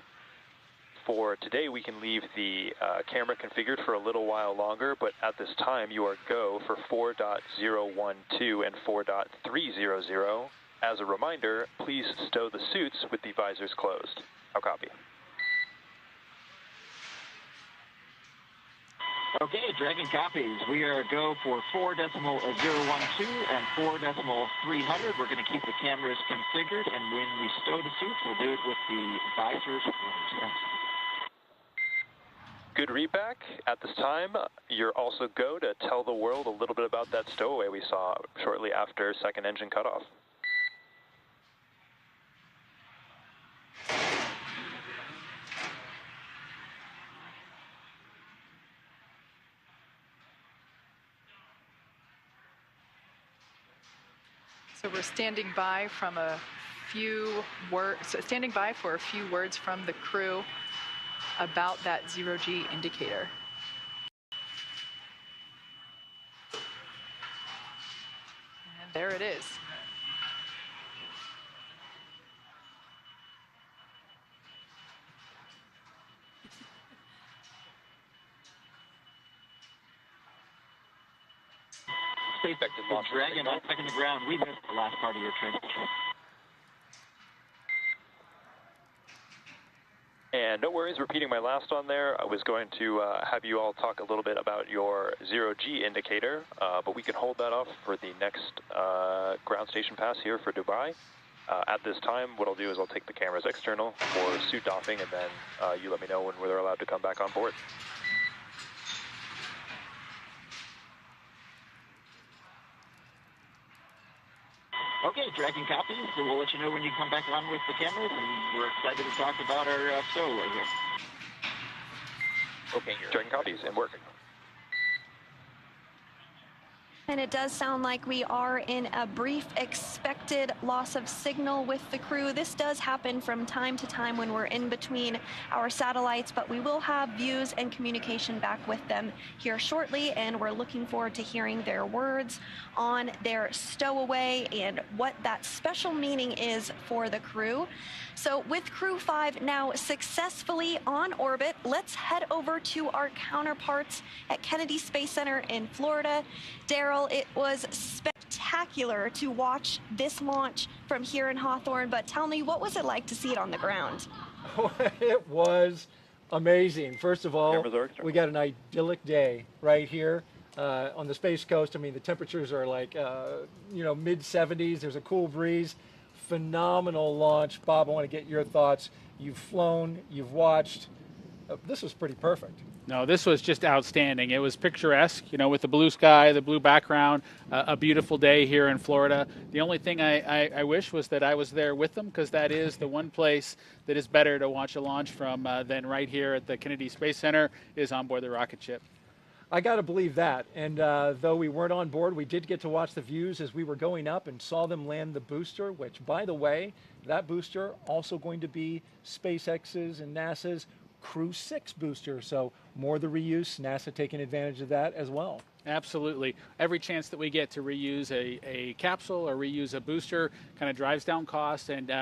For today, we can leave the camera configured for a little while longer, but at this time, you are go for 4.012 and 4.300. As a reminder, please stow the suits with the visors closed. I'll copy. Okay, Dragon copies. We are go for 4.012 and 4.300. We're going to keep the cameras configured, and when we stow the suits, we'll do it with the visors closed. Good readback. At this time, you're also go to tell the world a little bit about that stowaway we saw shortly after second engine cutoff. So we're standing by for a few words from the crew about that zero-G indicator. And there it is. SpaceX Dragon back in the ground. We missed the last part of your transmission. And no worries, repeating my last on there. I was going to have you all talk a little bit about your zero-G indicator, but we can hold that off for the next ground station pass here for Dubai. At this time, what I'll do is I'll take the cameras external for suit doffing, and then you let me know when they're allowed to come back on board. Okay, Dragon copies. So we'll let you know when you come back on with the cameras, and we're excited to talk about our stowaway here. Okay, Dragon copies and working. And it does sound like we are in a brief expected loss of signal with the crew. This does happen from time to time when we're in between our satellites, but we will have views and communication back with them here shortly, and we're looking forward to hearing their words on their stowaway and what that special meaning is for the crew. So with Crew 5 now successfully on orbit, let's head over to our counterparts at Kennedy Space Center in Florida. Daryl, it was spectacular to watch this launch from here in Hawthorne, but tell me, what was it like to see it on the ground? It was amazing. First of all, we got an idyllic day right here on the Space Coast. I mean, the temperatures are like, mid-70s. There's a cool breeze. Phenomenal launch. Bob, I want to get your thoughts. You've flown, you've watched. This was pretty perfect. No, this was just outstanding. It was picturesque, with the blue sky, the blue background, a beautiful day here in Florida. The only thing I wish was that I was there with them, because that is the one place that is better to watch a launch from than right here at the Kennedy Space Center is on board the rocket ship. I got to believe that. And though we weren't on board, we did get to watch the views as we were going up and saw them land the booster, which, by the way, that booster also going to be SpaceX's and NASA's Crew 6 booster. So more the reuse, NASA taking advantage of that as well. Absolutely. Every chance that we get to reuse a capsule or reuse a booster kind of drives down costs and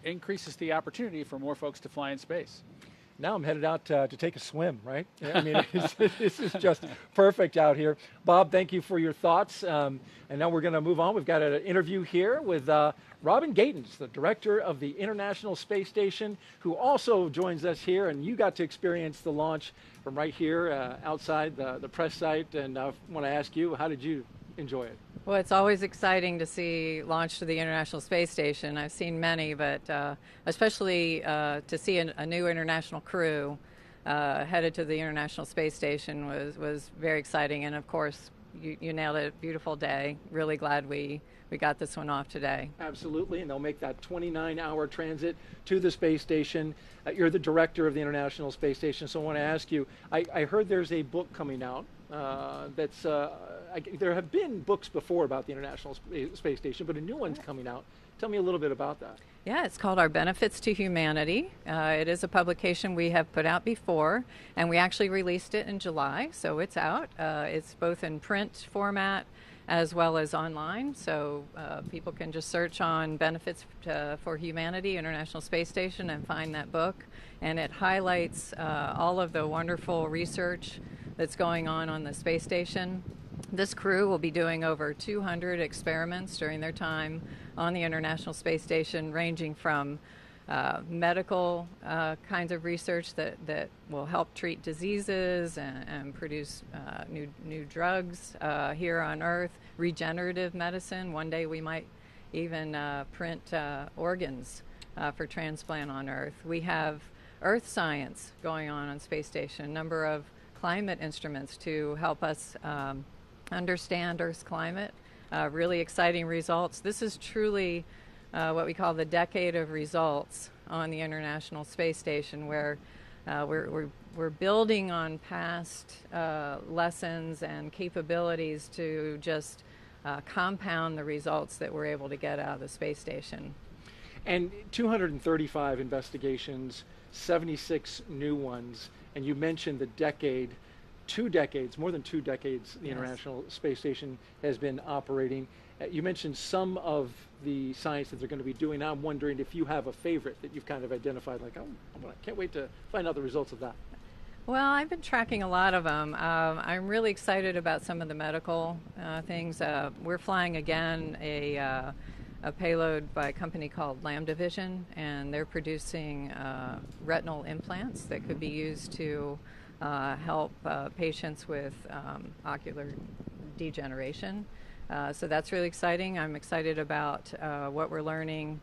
increases the opportunity for more folks to fly in space. Now I'm headed out to take a swim, right? I mean, this is just perfect out here. Bob, thank you for your thoughts. And now we're going to move on. We've got an interview here with Robin Gatens, the director of the International Space Station, who also joins us here. And you got to experience the launch from right here outside the press site. And I want to ask you, how did you enjoy it? Well, it's always exciting to see launch to the International Space Station. I've seen many, but especially to see a new international crew headed to the International Space Station was very exciting. And of course, you nailed it. Beautiful day. Really glad we got this one off today. Absolutely, and they'll make that 29-hour transit to the space station. You're the director of the International Space Station, so I want to ask you, I heard there's a book coming out that's, there have been books before about the International Space Station, but a new one's coming out. Tell me a little bit about that. Yeah, it's called Our Benefits to Humanity. It is a publication we have put out before, and we actually released it in July, so it's out. It's both in print format as well as online. So people can just search on Benefits for Humanity, International Space Station, and find that book. And it highlights all of the wonderful research that's going on the space station. This crew will be doing over 200 experiments during their time on the International Space Station, ranging from medical kinds of research that will help treat diseases and produce new drugs here on Earth, regenerative medicine. One day we might even print organs for transplant on Earth. We have Earth science going on Space Station, a number of climate instruments to help us understand Earth's climate. Really exciting results. This is truly what we call the decade of results on the International Space Station, where we're building on past lessons and capabilities to just compound the results that we're able to get out of the space station. And 235 investigations, 76 new ones, and you mentioned the decade. 2 decades, more than 2 decades, the International Space Station has been operating. You mentioned some of the science that they're going to be doing. I'm wondering if you have a favorite that you've kind of identified, like, oh, I can't wait to find out the results of that. Well, I've been tracking a lot of them. I'm really excited about some of the medical things. We're flying again a payload by a company called Lambda Vision, and they're producing retinal implants that could be used to help patients with ocular degeneration. So that's really exciting. I'm excited about what we're learning,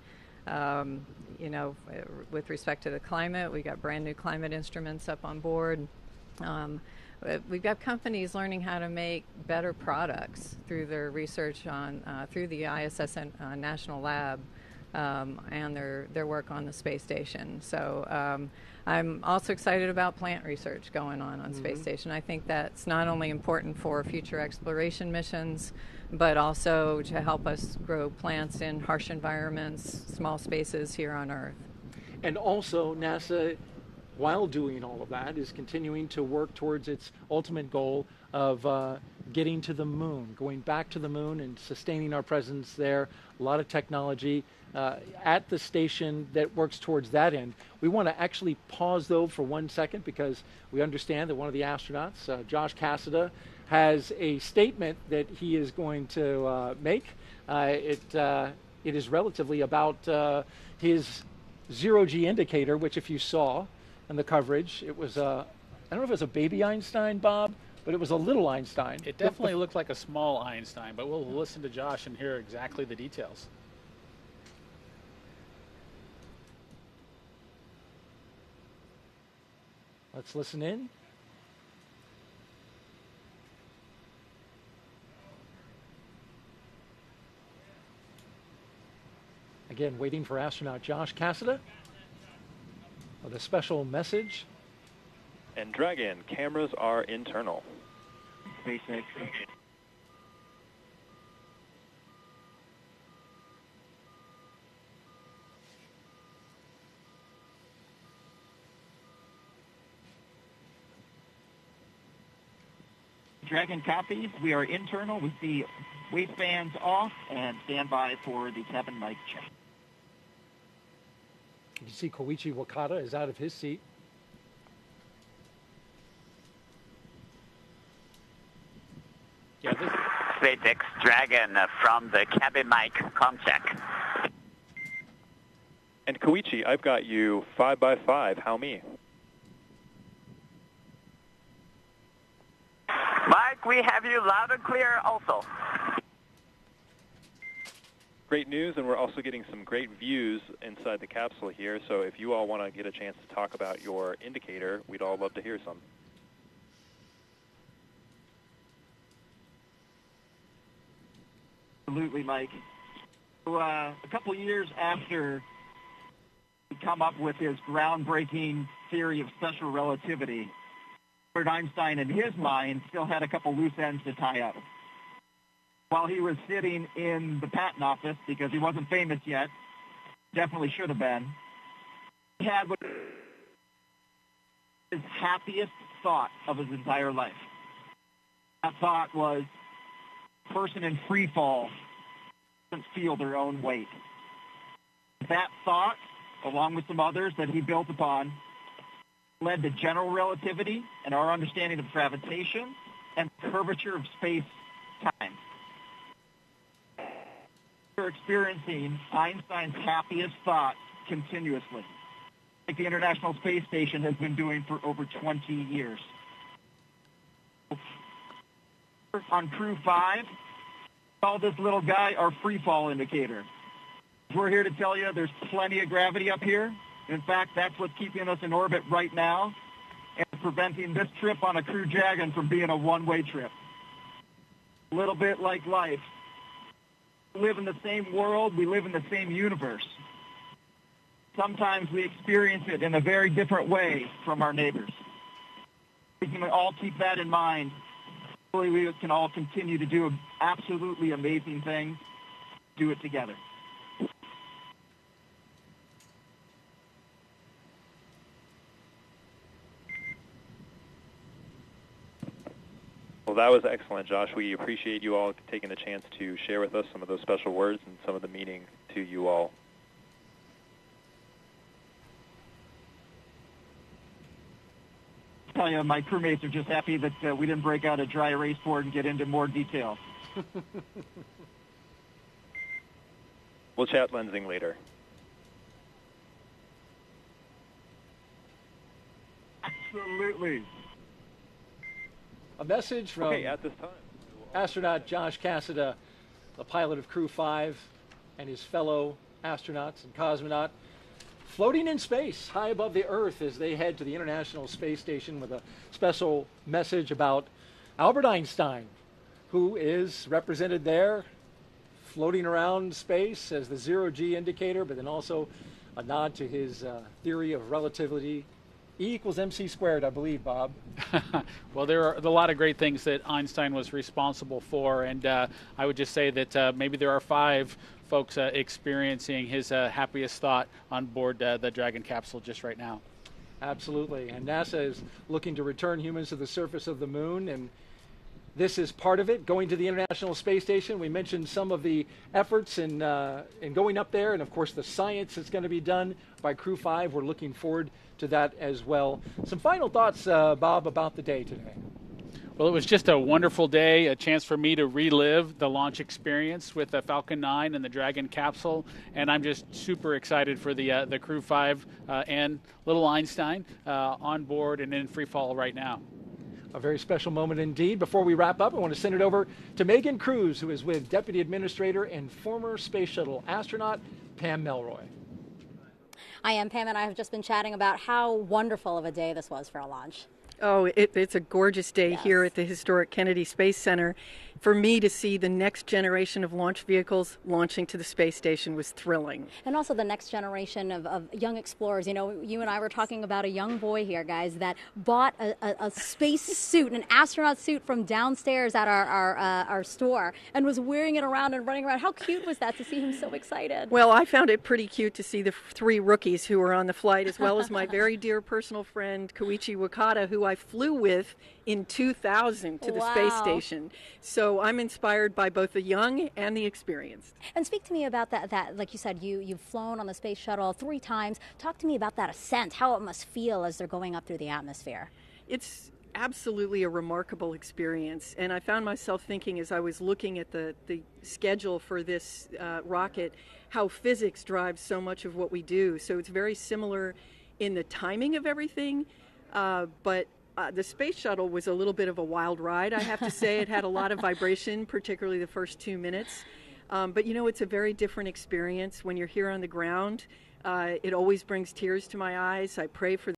with respect to the climate. We got brand new climate instruments up on board. We've got companies learning how to make better products through their research on through the ISS National Lab and their work on the space station. So I'm also excited about plant research going on Space Station. I think that's not only important for future exploration missions, but also to help us grow plants in harsh environments, small spaces here on Earth. And also NASA, while doing all of that, is continuing to work towards its ultimate goal of getting to the moon, going back to the moon and sustaining our presence there. A lot of technology at the station that works towards that end. We want to actually pause, though, for 1 second, because we understand that one of the astronauts, Josh Cassada, has a statement that he is going to make. It is relatively about his zero-G indicator, which, if you saw in the coverage, it was I don't know if it was a baby Einstein, Bob, but it was a little Einstein. It definitely looked like a small Einstein, but we'll listen to Josh and hear exactly the details. Let's listen in. Again, waiting for astronaut Josh Cassada with a special message. And Dragon, cameras are internal. SpaceX. Dragon copies. We are internal with the waistbands off and stand by for the cabin mic check. You see Koichi Wakata is out of his seat. Yeah, this SpaceX Dragon from the cabin mic comm check. And Koichi, I've got you 5 by 5. How me? Mike, we have you loud and clear also. Great news, and we're also getting some great views inside the capsule here, so if you all want to get a chance to talk about your indicator, we'd all love to hear some. Absolutely, Mike. So, a couple years after he come up with his groundbreaking theory of special relativity, Albert Einstein, in his mind, still had a couple loose ends to tie up. While he was sitting in the patent office, because he wasn't famous yet, definitely should have been, he had what his happiest thought of his entire life. That thought was, person in free fall doesn't feel their own weight. That thought, along with some others that he built upon, led to general relativity and our understanding of gravitation and curvature of space-time. We're experiencing Einstein's happiest thought continuously, like the International Space Station has been doing for over 20 years. On Crew 5, call this little guy our free fall indicator. We're here to tell you there's plenty of gravity up here. In fact, that's what's keeping us in orbit right now and preventing this trip on a Crew Dragon from being a one-way trip. A little bit like life. We live in the same world. We live in the same universe. Sometimes we experience it in a very different way from our neighbors. We can all keep that in mind. Hopefully we can all continue to do absolutely amazing things, do it together. Well, that was excellent, Josh. We appreciate you all taking the chance to share with us some of those special words and some of the meaning to you all. I tell you, my crewmates are just happy that we didn't break out a dry erase board and get into more detail. We'll chat lensing later. Absolutely. A message from at this time, astronaut Josh Cassada, the pilot of Crew 5, and his fellow astronauts and cosmonaut, floating in space high above the Earth as they head to the International Space Station with a special message about Albert Einstein, who is represented there floating around space as the zero-G indicator, but then also a nod to his theory of relativity. E equals MC squared, I believe, Bob. Well, there are a lot of great things that Einstein was responsible for, and I would just say that maybe there are 5 folks experiencing his happiest thought on board the Dragon capsule just right now. Absolutely, and NASA is looking to return humans to the surface of the moon, and this is part of it, going to the International Space Station. We mentioned some of the efforts in going up there, and of course the science that's going to be done by Crew 5. We're looking forward to that as well. Some final thoughts, Bob, about the day today. Well, it was just a wonderful day, a chance for me to relive the launch experience with the Falcon 9 and the Dragon capsule, and I'm just super excited for the Crew 5 and little Einstein on board and in free fall right now. A very special moment indeed. Before we wrap up, I want to send it over to Megan Cruz, who is with Deputy Administrator and former Space Shuttle astronaut Pam Melroy. I am Pam, and I have just been chatting about how wonderful of a day this was for a launch. Oh, it's a gorgeous day here at the historic Kennedy Space Center. For me to see the next generation of launch vehicles launching to the space station was thrilling. And also the next generation of young explorers. You know, you and I were talking about a young boy here, guys, that bought a space suit, an astronaut suit from downstairs at our store and was wearing it around and running around. How cute was that to see him so excited? Well, I found it pretty cute to see the 3 rookies who were on the flight, as well as my very dear personal friend Koichi Wakata, who I flew with in 2000 to the space station. So I'm inspired by both the young and the experienced. And speak to me about that like you said, you've flown on the space shuttle 3 times. Talk to me about that ascent, how it must feel as they're going up through the atmosphere. It's absolutely a remarkable experience. And I found myself thinking as I was looking at the schedule for this rocket, how physics drives so much of what we do. So it's very similar in the timing of everything, but the space shuttle was a little bit of a wild ride, I have to say. It had a lot of vibration, particularly the first 2 minutes. But, you know, it's a very different experience when you're here on the ground. It always brings tears to my eyes. I pray for